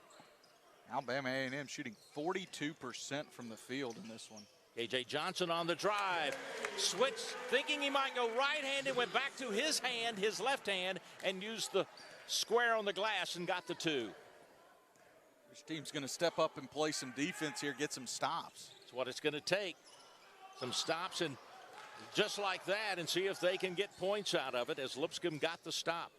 Alabama A&M shooting 42% from the field in this one. KJ Johnson on the drive. Switch, thinking he might go right-handed, went back to his hand, his left hand, and used the square on the glass and got the two. This team's going to step up and play some defense here, get some stops. That's what it's going to take. Some stops and just like that, and see if they can get points out of it as Lipscomb got the stop.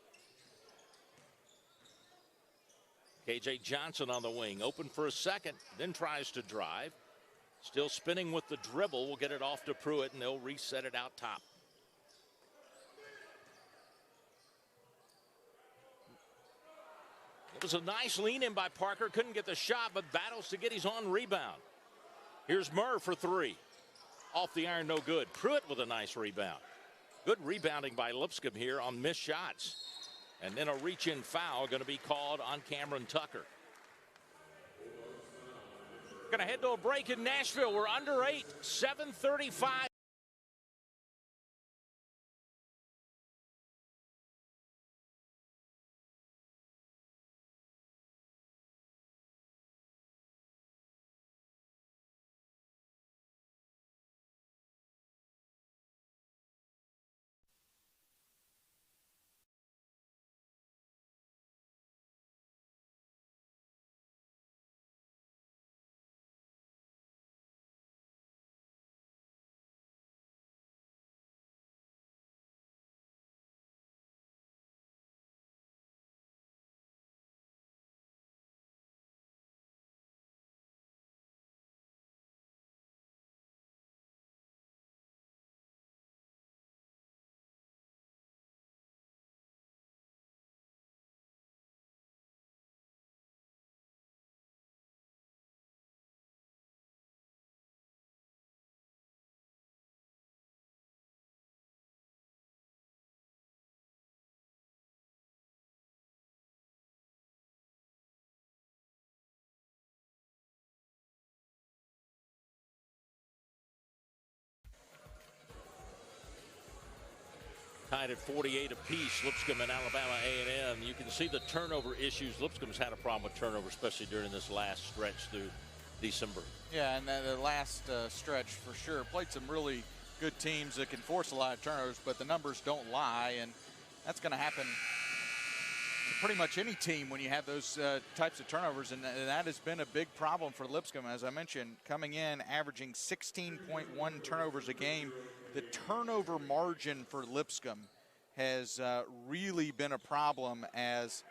KJ Johnson on the wing, open for a second, then tries to drive. Still spinning with the dribble. We'll get it off to Pruitt, and they'll reset it out top. It was a nice lean in by Parker. Couldn't get the shot, but battles to get his own rebound. Here's Murr for three. Off the iron, no good. Pruitt with a nice rebound. Good rebounding by Lipscomb here on missed shots. And then a reach-in foul going to be called on Cameron Tucker. Going to head to a break in Nashville. We're under 8, 7:35. Tied at 48 apiece, Lipscomb and Alabama A&M. You can see the turnover issues. Lipscomb's had a problem with turnover, especially during this last stretch through December. Yeah, and the last stretch for sure. Played some really good teams that can force a lot of turnovers, but the numbers don't lie, and that's going to happen to pretty much any team when you have those types of turnovers, and that has been a big problem for Lipscomb. As I mentioned, coming in, averaging 16.1 turnovers a game. The turnover margin for Lipscomb has really been a problem, as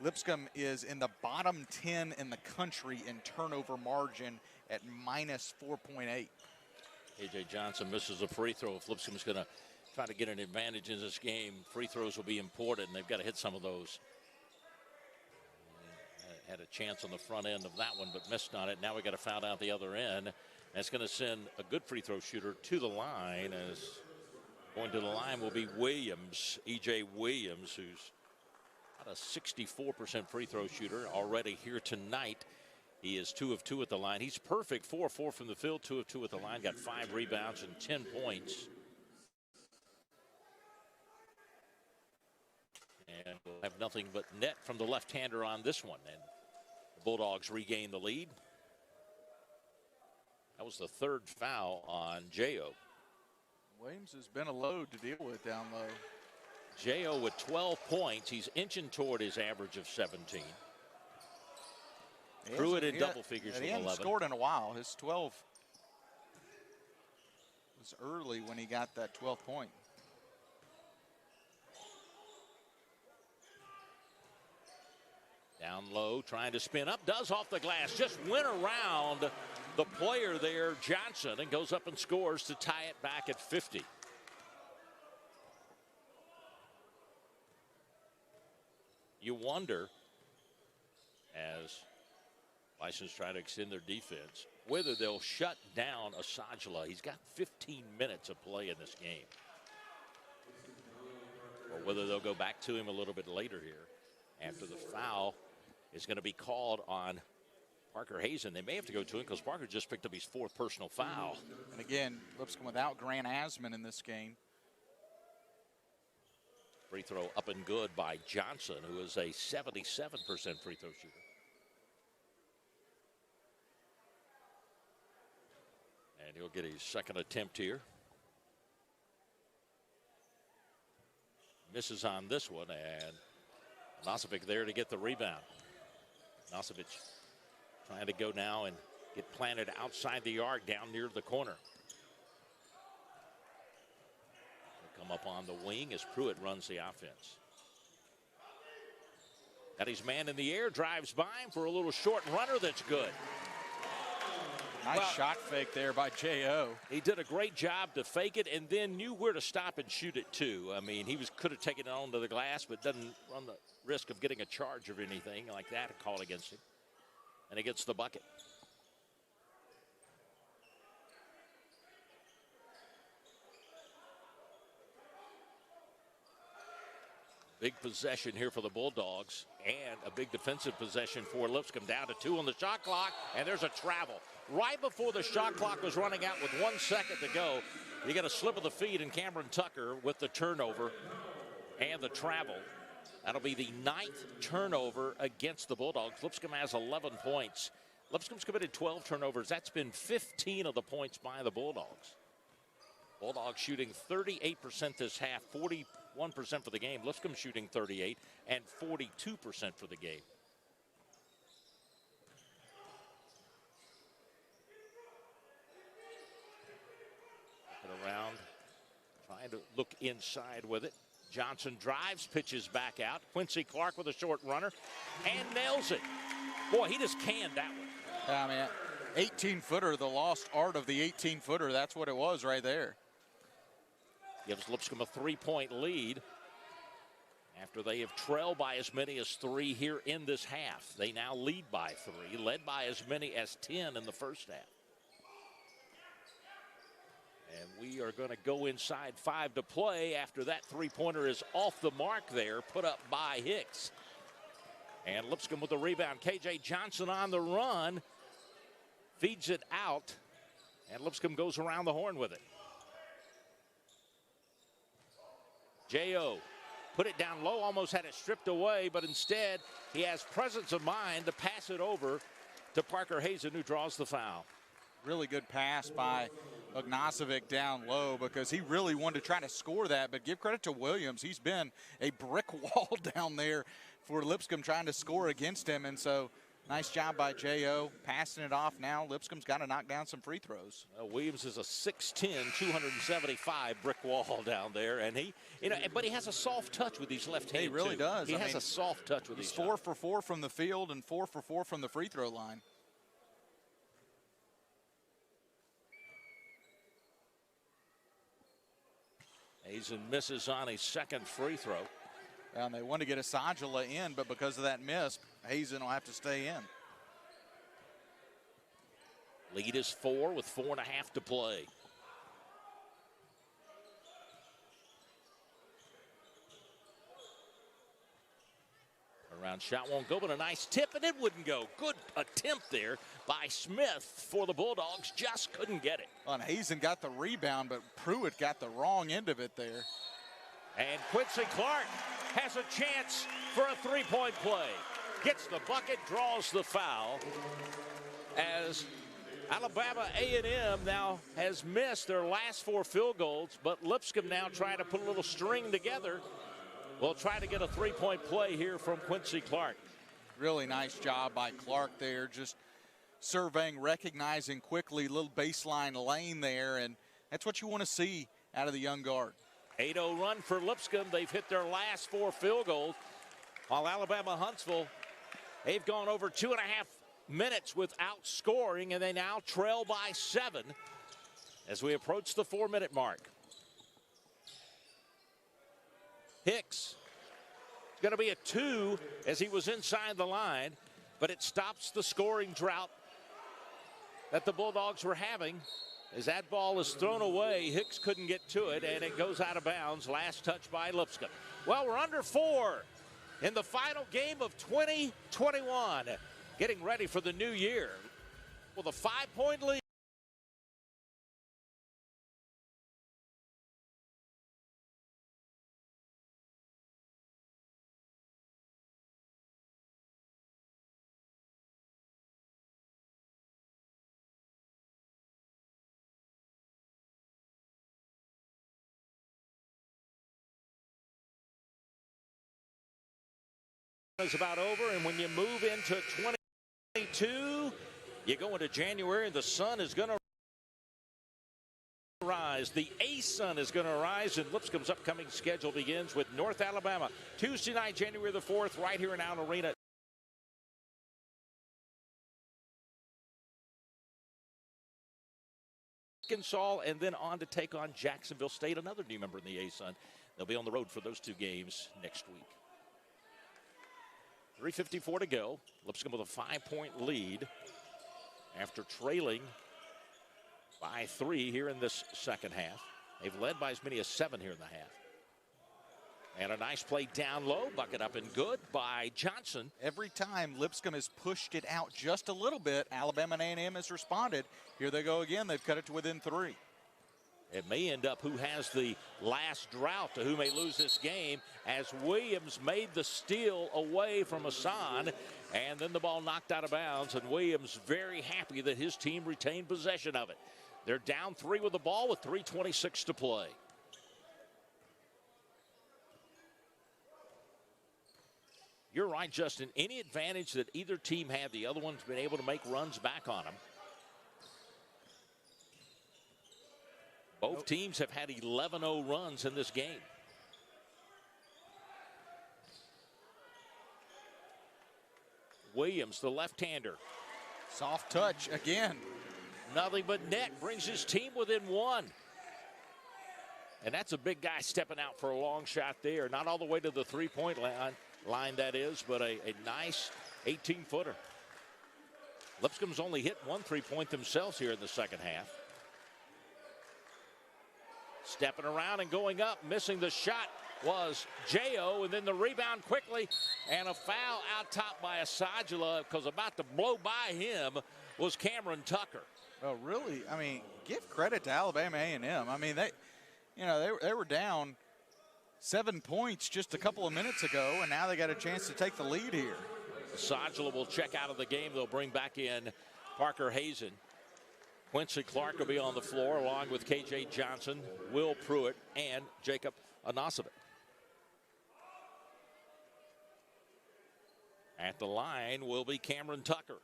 Lipscomb is in the bottom 10 in the country in turnover margin at minus 4.8. KJ Johnson misses a free throw. If Lipscomb's going to try to get an advantage in this game, free throws will be important, and they've got to hit some of those. Had a chance on the front end of that one, but missed on it. Now we got to foul out the other end. That's going to send a good free throw shooter to the line, as going to the line will be Williams, E.J. Williams, who's about a 64% free throw shooter already here tonight. He is 2 of 2 at the line. He's perfect, 4 of 4 from the field, 2 of 2 at the line, got 5 rebounds and 10 points. And we'll have nothing but net from the left-hander on this one. And the Bulldogs regain the lead. That was the third foul on J.O. Williams has been a load to deal with down low. J.O. with 12 points. He's inching toward his average of 17. Pruitt in double figures with 11. He hasn't scored in a while. His 12 was early when he got that 12th point. Down low, trying to spin up, does off the glass, just went around the player there, Johnson, and goes up and scores to tie it back at 50. You wonder, as Bison's trying to extend their defense, whether they'll shut down Asajala. He's got 15 minutes of play in this game. Or whether they'll go back to him a little bit later here after the foul is going to be called on Parker Hazen. They may have to go to him because Parker just picked up his 4th personal foul. And again, Lipscomb without Grant Asman in this game. Free throw up and good by Johnson, who is a 77% free throw shooter. And he'll get his 2nd attempt here. Misses on this one, and Nosovic there to get the rebound. Nosovic trying to go now and get planted outside the arc down near the corner. He'll come up on the wing as Pruitt runs the offense. Got his man in the air, drives by him for a little short runner that's good. Nice shot fake there by J.O. He did a great job to fake it and then knew where to stop and shoot it too. I mean, he could have taken it onto the glass, but doesn't run the risk of getting a charge or anything like that called against him. And he gets the bucket. Big possession here for the Bulldogs and a big defensive possession for Lipscomb. Down to 2 on the shot clock, and there's a travel. Right before the shot clock was running out with 1 second to go, you get a slip of the feet in Cameron Tucker with the turnover and the travel. That'll be the 9th turnover against the Bulldogs. Lipscomb has 11 points. Lipscomb's committed 12 turnovers. That's been 15 of the points by the Bulldogs. Bulldogs shooting 38% this half, 41% for the game. Lipscomb shooting 38 and 42% for the game. Around, trying to look inside with it. Johnson drives, pitches back out. Quincy Clark with a short runner and nails it. Boy, he just canned that one. Yeah, man. 18-footer, the lost art of the 18-footer. That's what it was right there. Gives Lipscomb a 3-point lead after they have trailed by as many as 3 here in this half. They now lead by 3, led by as many as 10 in the first half. And we are going to go inside 5 to play after that 3-pointer is off the mark there, put up by Hicks. And Lipscomb with the rebound. KJ Johnson on the run, feeds it out, and Lipscomb goes around the horn with it. J.O. put it down low, almost had it stripped away, but instead he has presence of mind to pass it over to Parker Hazen, who draws the foul. Really good pass by Ognasovic down low because he really wanted to try to score that, but give credit to Williams. He's been a brick wall down there for Lipscomb trying to score against him, and so nice job by J.O. passing it off now. Lipscomb's got to knock down some free throws. Williams is a 6'10", 275 brick wall down there, and he, but he has a soft touch with his left hand. He really does. He has a soft touch with his shot. He's 4 for 4 from the field and 4 for 4 from the free throw line. Hazen misses on his 2nd free throw. And they want to get Asajala in, but because of that miss, Hazen will have to stay in. Lead is 4 with 4.5 to play. Around shot won't go, but a nice tip, and it wouldn't go. Good attempt there by Smith for the Bulldogs. Just couldn't get it. Well, and Hazen got the rebound, but Pruitt got the wrong end of it there. And Quincy Clark has a chance for a 3-point play. Gets the bucket, draws the foul. As Alabama A&M now has missed their last 4 field goals, but Lipscomb now trying to put a little string together. We'll try to get a 3-point play here from Quincy Clark. Really nice job by Clark there, just surveying, recognizing quickly, little baseline lane there, and that's what you want to see out of the young guard. 8-0 run for Lipscomb. They've hit their last 4 field goals, while Alabama Huntsville, they've gone over 2.5 minutes without scoring, and they now trail by 7 as we approach the 4-minute mark. Hicks going to be a 2 as he was inside the line, but it stops the scoring drought that the Bulldogs were having. As that ball is thrown away, Hicks couldn't get to it, and it goes out of bounds. Last touch by Lipscomb. Well, we're under 4 in the final game of 2021. Getting ready for the new year with a 5-point lead. Is about over, and when you move into 22, you go into January, and the sun is going to rise. The sun is going to rise, and Lipscomb's upcoming schedule begins with North Alabama Tuesday night, January the 4th, right here in Allen Arena. Arkansas, and then on to take on Jacksonville State, another new member in the Sun. They'll be on the road for those 2 games next week. 3:54 to go. Lipscomb with a 5-point lead after trailing by 3 here in this second half. They've led by as many as 7 here in the half. And a nice play down low, bucket up and good by Johnson. Every time Lipscomb has pushed it out just a little bit, Alabama A&M has responded. Here they go again. They've cut it to within 3. It may end up who has the last drought to who may lose this game, as Williams made the steal away from Hassan, and then the ball knocked out of bounds, and Williams very happy that his team retained possession of it. They're down 3 with the ball with 3:26 to play. You're right, Justin. Any advantage that either team had, the other one's been able to make runs back on them. Both teams have had 11-0 runs in this game. Williams, the left-hander. Soft touch again. Nothing but net, brings his team within 1. And that's a big guy stepping out for a long shot there. Not all the way to the 3-point line that is, but a nice 18-footer. Lipscomb's only hit 1 3-point themselves here in the second half. Stepping around and going up, missing the shot was J.O., and then the rebound quickly, and a foul out top by Asajula, because about to blow by him was Cameron Tucker. Oh, really? I mean, give credit to Alabama A&M. I mean, they were down 7 points just a couple of minutes ago, and now they got a chance to take the lead here. Asajula will check out of the game. They'll bring back in Parker Hazen. Quincy Clark will be on the floor along with K.J. Johnson, Will Pruitt, and Jacob Anasovic. At the line will be Cameron Tucker.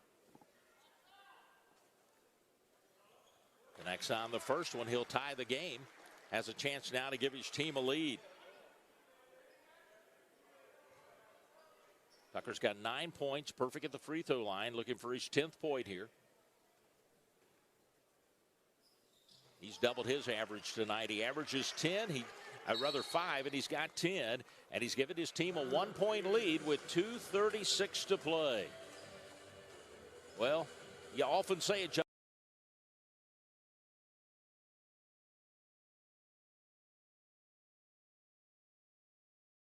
Connects on the first one. He'll tie the game. Has a chance now to give his team a lead. Tucker's got 9 points, perfect at the free throw line, looking for his 10th point here. He's doubled his average tonight. He averages 10, rather 5, and he's got 10. And he's given his team a 1-point lead with 2:36 to play. Well, you often say it, John.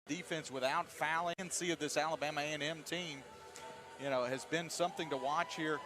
Defense without fouling. See of this Alabama A&M team, has been something to watch here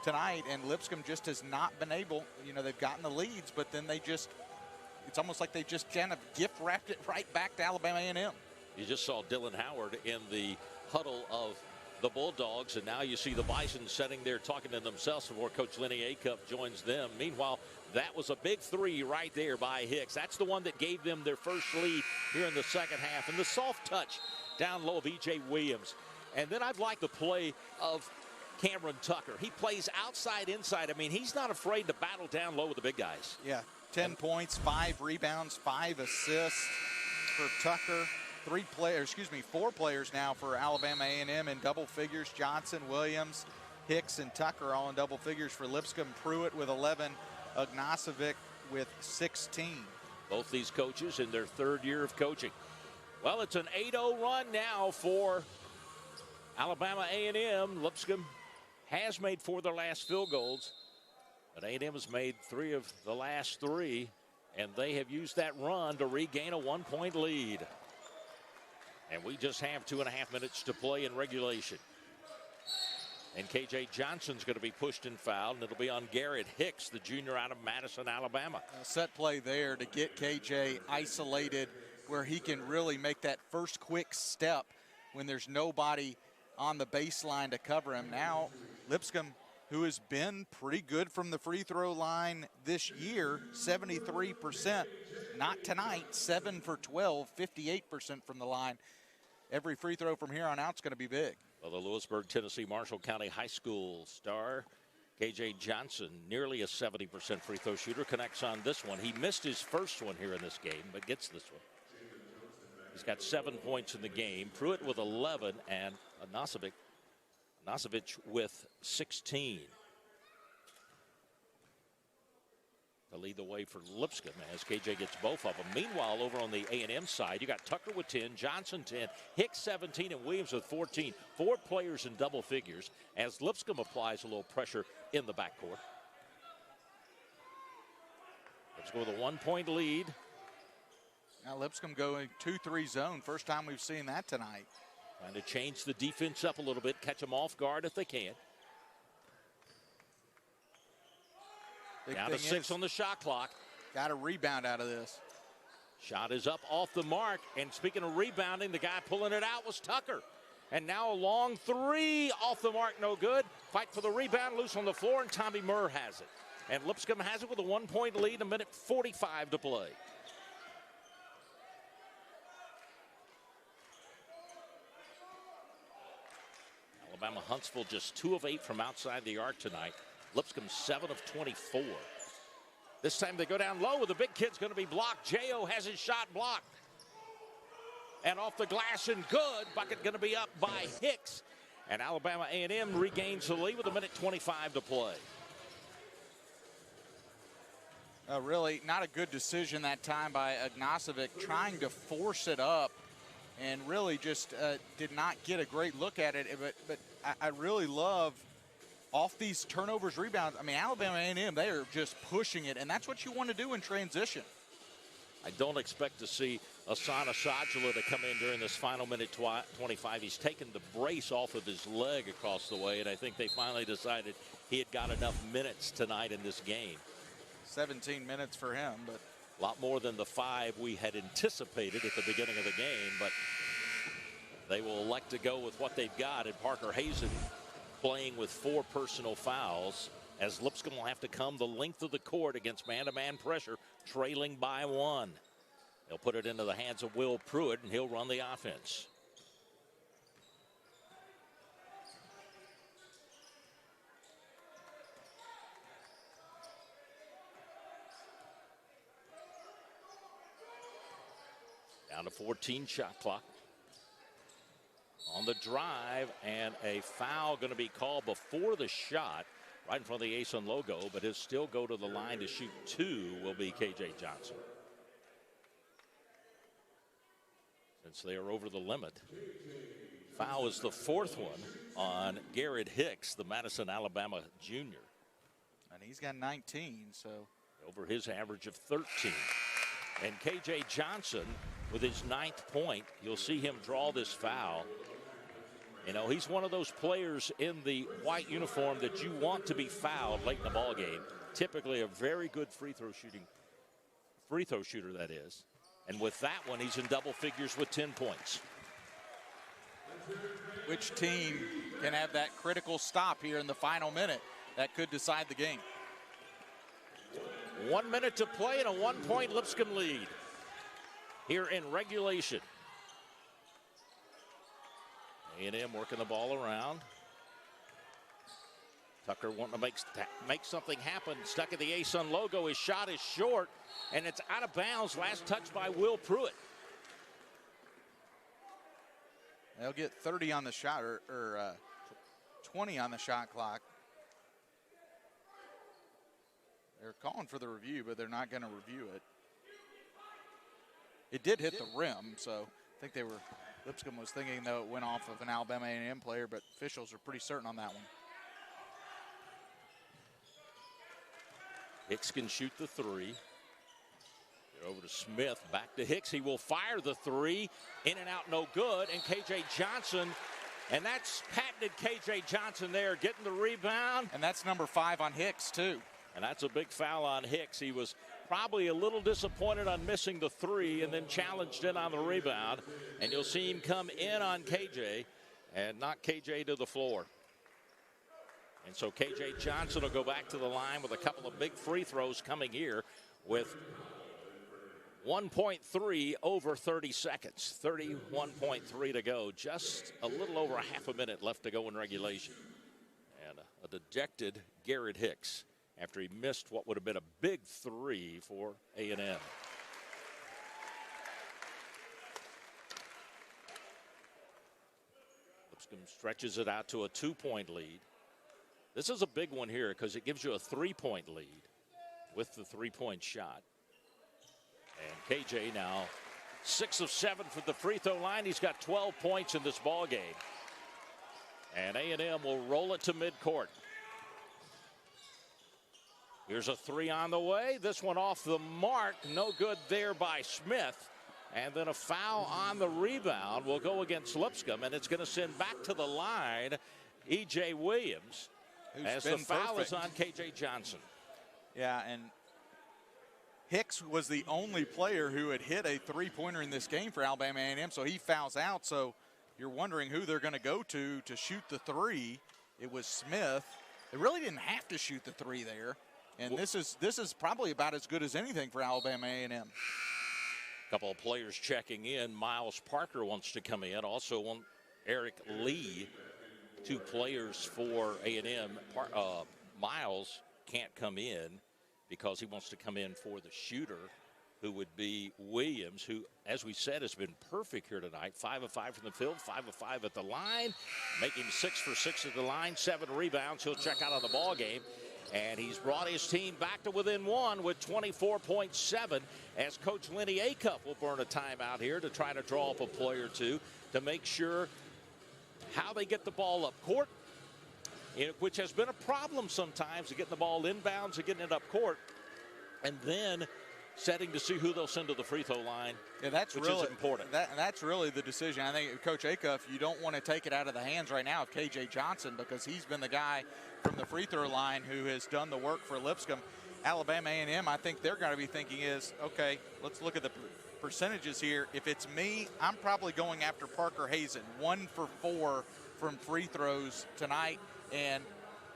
tonight, and Lipscomb just has not been able. They've gotten the leads, but then it's almost like they just kind of gift wrapped it right back to Alabama A&M. You just saw Dylan Howard in the huddle of the Bulldogs, and now you see the Bison sitting there talking to themselves before Coach Lenny Acup joins them. Meanwhile, that was a big 3 right there by Hicks. That's the one that gave them their first lead here in the second half. And the soft touch down low of E.J. Williams. And then I'd like the play of Cameron Tucker. He plays outside, inside. I mean, he's not afraid to battle down low with the big guys. Yeah, 10 points, 5 rebounds, 5 assists for Tucker. 4 players now for Alabama A&M in double figures. Johnson, Williams, Hicks and Tucker all in double figures for Lipscomb. Pruitt with 11, Ognasovic with 16. Both these coaches in their third year of coaching. Well, it's an 8-0 run now for Alabama A&M. Lipscomb has made 4 of their last field goals, but A&M has made 3 of the last 3, and they have used that run to regain a 1-point lead. And we just have 2.5 minutes to play in regulation. And KJ Johnson's going to be pushed and fouled, and it'll be on Garrett Hicks, the junior out of Madison, Alabama. A set play there to get KJ isolated where he can really make that first quick step when there's nobody on the baseline to cover him. Now, Lipscomb, who has been pretty good from the free throw line this year, 73%. Not tonight, 7 for 12, 58% from the line. Every free throw from here on out is going to be big. Well, the Lewisburg, Tennessee, Marshall County High School star, KJ Johnson, nearly a 70% free throw shooter, connects on this one. He missed his first one here in this game, but gets this one. He's got 7 points in the game. Pruitt with 11, and Ognasovic with 16. To lead the way for Lipscomb as KJ gets both of them. Meanwhile, over on the A&M side, you got Tucker with 10, Johnson 10, Hicks 17, and Williams with 14. 4 players in double figures as Lipscomb applies a little pressure in the backcourt. Let's go with a 1-point lead. Now Lipscomb going 2-3 zone. First time we've seen that tonight. Trying to change the defense up a little bit, catch them off guard if they can. Down to 6 on the shot clock. Got a rebound out of this. Shot is up off the mark. And speaking of rebounding, the guy pulling it out was Tucker. And now a long 3 off the mark, no good. Fight for the rebound, loose on the floor, and Tommy Murr has it. And Lipscomb has it with a 1-point lead, 1:45 to play. Alabama Huntsville just 2 of 8 from outside the arc tonight. Lipscomb 7 of 24. This time they go down low with the big kid's going to be blocked. J.O. has his shot blocked. And off the glass and good. Bucket going to be up by Hicks. And Alabama A&M regains the lead with 1:25 to play. Really not a good decision that time by Ognasovic, trying to force it up and really just did not get a great look at it. But I really love off these turnovers, rebounds. I mean, Alabama A&M, they are just pushing it, and that's what you want to do in transition. I don't expect to see Asana Sajula to come in during this final minute 25. He's taken the brace off of his leg across the way, and I think they finally decided he had got enough minutes tonight in this game. 17 minutes for him, but a lot more than the 5 we had anticipated at the beginning of the game, but they will elect to go with what they've got. And Parker Hazen playing with 4 personal fouls as Lipscomb will have to come the length of the court against man-to-man pressure, trailing by 1. They'll put it into the hands of Will Pruitt, and he'll run the offense. Down to 14 shot clock. On the drive, and a foul going to be called before the shot right in front of the ASUN logo, but he'll still go to the line to shoot 2 will be KJ Johnson. Since they are over the limit. Foul is the 4th one on Garrett Hicks, the Madison, Alabama junior. And he's got 19, so. Over his average of 13. And KJ Johnson with his 9th point, you'll see him draw this foul. You know, he's one of those players in the white uniform that you want to be fouled late in the ball game. Typically a very good free throw shooter, that is. And with that one, he's in double figures with 10 points. Which team can have that critical stop here in the final minute that could decide the game? 1 minute to play and a 1-point Lipscomb lead here in regulation. A&M working the ball around. Tucker wanting to make something happen. Stuck at the ASUN logo. His shot is short, and it's out of bounds. Last touch by Will Pruitt. They'll get 30 on the shot, or 2:20 on the shot clock. They're calling for the review, but they're not going to review it. It did hit the rim, so I think Lipscomb was thinking, though, it went off of an Alabama A&M player, but officials are pretty certain on that one. Hicks can shoot the three. Get over to Smith, back to Hicks. He will fire the three. In and out, no good. And K.J. Johnson, and that's patented K.J. Johnson there, getting the rebound. And that's number 5 on Hicks, too. And that's a big foul on Hicks. He was probably a little disappointed on missing the three and then challenged in on the rebound. And you'll see him come in on KJ and knock KJ to the floor. And so KJ Johnson will go back to the line with a couple of big free throws coming here with 1.3 over 30 seconds. 31.3 to go. Just a little over a half a minute left to go in regulation. And a dejected Garrett Hicks after he missed what would have been a big three for A&M. Lipscomb stretches it out to a 2-point lead. This is a big one here because it gives you a 3-point lead with the 3-point shot. And KJ now 6 of 7 from the free throw line. He's got 12 points in this ball game. And A&M will roll it to midcourt. Here's a three on the way. This one off the mark. No good there by Smith. And then a foul on the rebound will go against Lipscomb. And it's going to send back to the line E.J. Williams. As the foul is on K.J. Johnson. Yeah, and Hicks was the only player who had hit a three-pointer in this game for Alabama A&M, so he fouls out. So you're wondering who they're going to go to shoot the three. It was Smith. They really didn't have to shoot the three there. And this is probably about as good as anything for Alabama A&M. A couple of players checking in. Miles Parker wants to come in. Also Eric Lee. 2 players for A&M. Miles can't come in because he wants to come in for the shooter, who would be Williams, who, as we said, has been perfect here tonight. 5 of 5 from the field, 5 of 5 at the line, making 6 for 6 at the line, 7 rebounds. He'll check out of the ball game. And he's brought his team back to within 1 with 24.7 as Coach Lenny Acuff will burn a timeout here to try to draw up a play or two to make sure how they get the ball up court, which has been a problem sometimes, getting the ball inbounds and getting it up court, and then setting to see who they'll send to the free throw line. Yeah, that's which really is important. That's really the decision. I think Coach Acuff, you don't want to take it out of the hands right now of K.J. Johnson because he's been the guy from the free throw line who has done the work for Lipscomb. Alabama A&M, I think they're going to be thinking is, okay, let's look at the percentages here. If it's me, I'm probably going after Parker Hazen. 1 for 4 from free throws tonight, and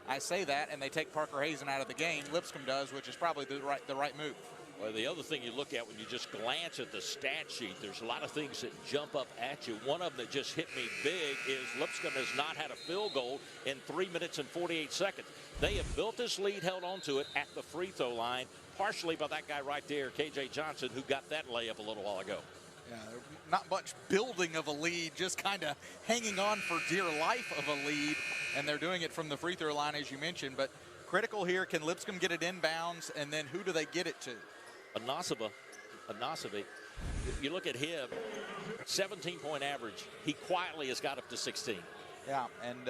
I say that, and they take Parker Hazen out of the game. Lipscomb does, which is probably the right move. Well, the other thing you look at when you just glance at the stat sheet, there's a lot of things that jump up at you. One of them that just hit me big is Lipscomb has not had a field goal in 3 minutes and 48 seconds. They have built this lead, held on to it at the free throw line, partially by that guy right there, K.J. Johnson, who got that layup a little while ago. Yeah, not much building of a lead, just kind of hanging on for dear life of a lead, and they're doing it from the free throw line, as you mentioned. But critical here, can Lipscomb get it inbounds, and then who do they get it to? Anasibi, you look at him, 17-point average. He quietly has got up to 16. Yeah, and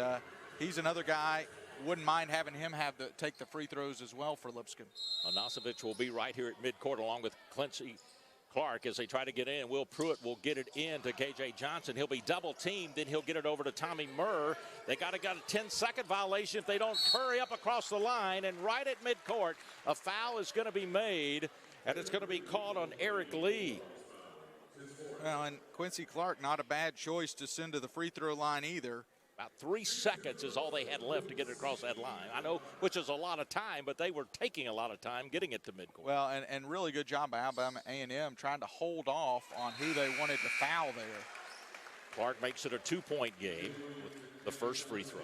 he's another guy. Wouldn't mind having him take the free throws as well for Lipscomb. Anasibi will be right here at midcourt along with Quincy Clark as they try to get in. Will Pruitt will get it in to K.J. Johnson. He'll be double teamed. Then he'll get it over to Tommy Murr. They got a 10-second violation if they don't hurry up across the line. And right at midcourt, a foul is going to be made, and it's going to be called on Eric Lee. Well, and Quincy Clark, not a bad choice to send to the free throw line either. About 3 seconds is all they had left to get it across that line. I know, which is a lot of time, but they were taking a lot of time getting it to midcourt. Well, and really good job by Alabama A&M trying to hold off on who they wanted to foul there. Clark makes it a 2-point game with the first free throw.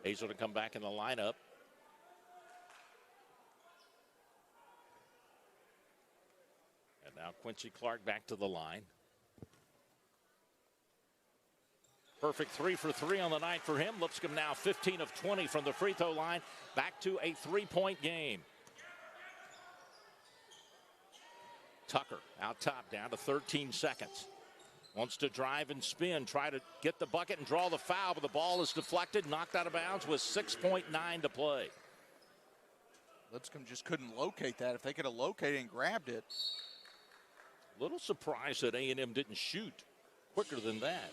Hazel to come back in the lineup. And now Quincy Clark back to the line. Perfect 3 for 3 on the night for him. Lipscomb now 15 of 20 from the free throw line. Back to a 3-point game. Tucker out top, down to 13 seconds. Wants to drive and spin, try to get the bucket and draw the foul, but the ball is deflected, knocked out of bounds with 6.9 to play. Lipscomb just couldn't locate that. If they could have located and grabbed it. Little surprised that A&M didn't shoot quicker than that.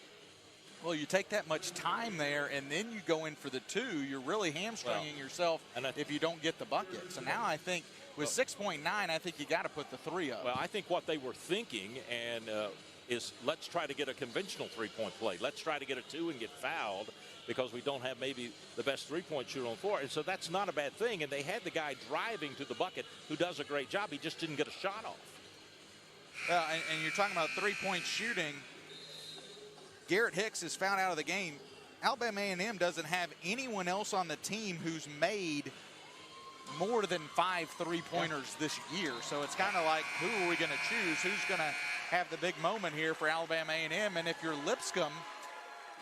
Well, you take that much time there, and then you go in for the 2. You're really hamstringing yourself if you don't get the bucket. So now I think with 6.9, I think you got to put the 3 up. Well, I think what they were thinking is let's try to get a conventional three-point play. Let's try to get a 2 and get fouled because we don't have maybe the best three-point shooter on the floor. And so that's not a bad thing. And they had the guy driving to the bucket who does a great job. He just didn't get a shot off. And you're talking about three-point shooting. Garrett Hicks is found out of the game. Alabama A&M doesn't have anyone else on the team who's made more than 5 three-pointers this year. So it's kind of like, who are we going to choose? Who's going to have the big moment here for Alabama A&M? And if you're Lipscomb,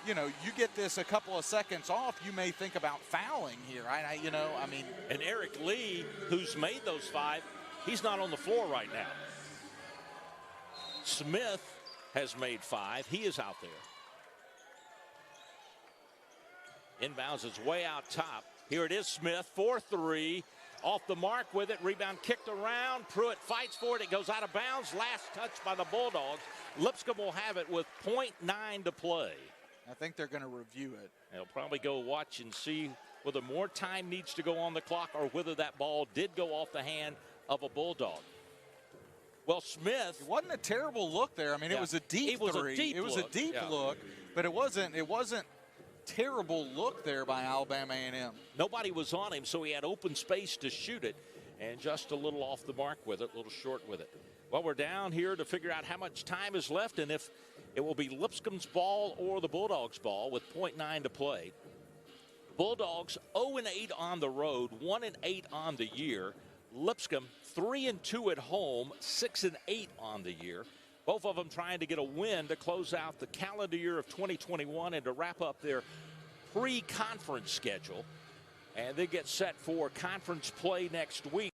you know, you get this a couple of seconds off, you may think about fouling here. And Eric Lee, who's made those 5, he's not on the floor right now. Smith has made 5. He is out there. Inbounds is way out top. Here it is, Smith, 4-3. Off the mark with it. Rebound kicked around. Pruitt fights for it. It goes out of bounds. Last touch by the Bulldogs. Lipscomb will have it with 0.9 to play. I think they're going to review it. They'll probably go watch and see whether more time needs to go on the clock or whether that ball did go off the hand of a Bulldog. Well, Smith. It wasn't a terrible look there. I mean, it was a deep three. It was a deep look, but it wasn't terrible look there by Alabama A&M. Nobody was on him, so he had open space to shoot it, and just a little off the mark with it, a little short with it. Well, we're down here to figure out how much time is left and if it will be Lipscomb's ball or the Bulldogs' ball with 0.9 to play. Bulldogs 0-8 on the road, 1-8 on the year. Lipscomb 3-2 at home, 6-8 on the year. Both of them trying to get a win to close out the calendar year of 2021 and to wrap up their pre-conference schedule. And they get set for conference play next week.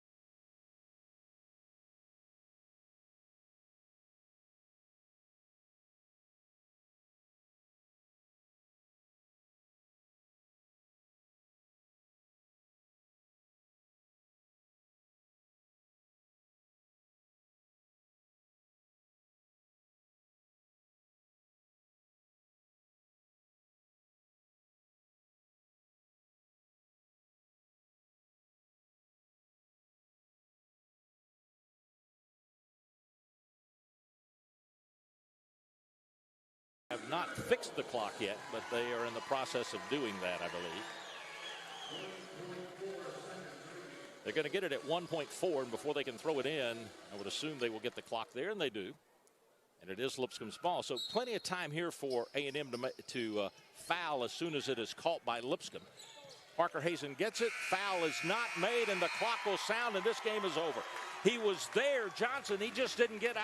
Have not fixed the clock yet, but they are in the process of doing that, I believe. They're going to get it at 1.4, and before they can throw it in, I would assume they will get the clock there, and they do. And it is Lipscomb's ball. So plenty of time here for A&M to foul as soon as it is caught by Lipscomb. Parker Hazen gets it. Foul is not made, and the clock will sound, and this game is over. He was there, Johnson. He just didn't get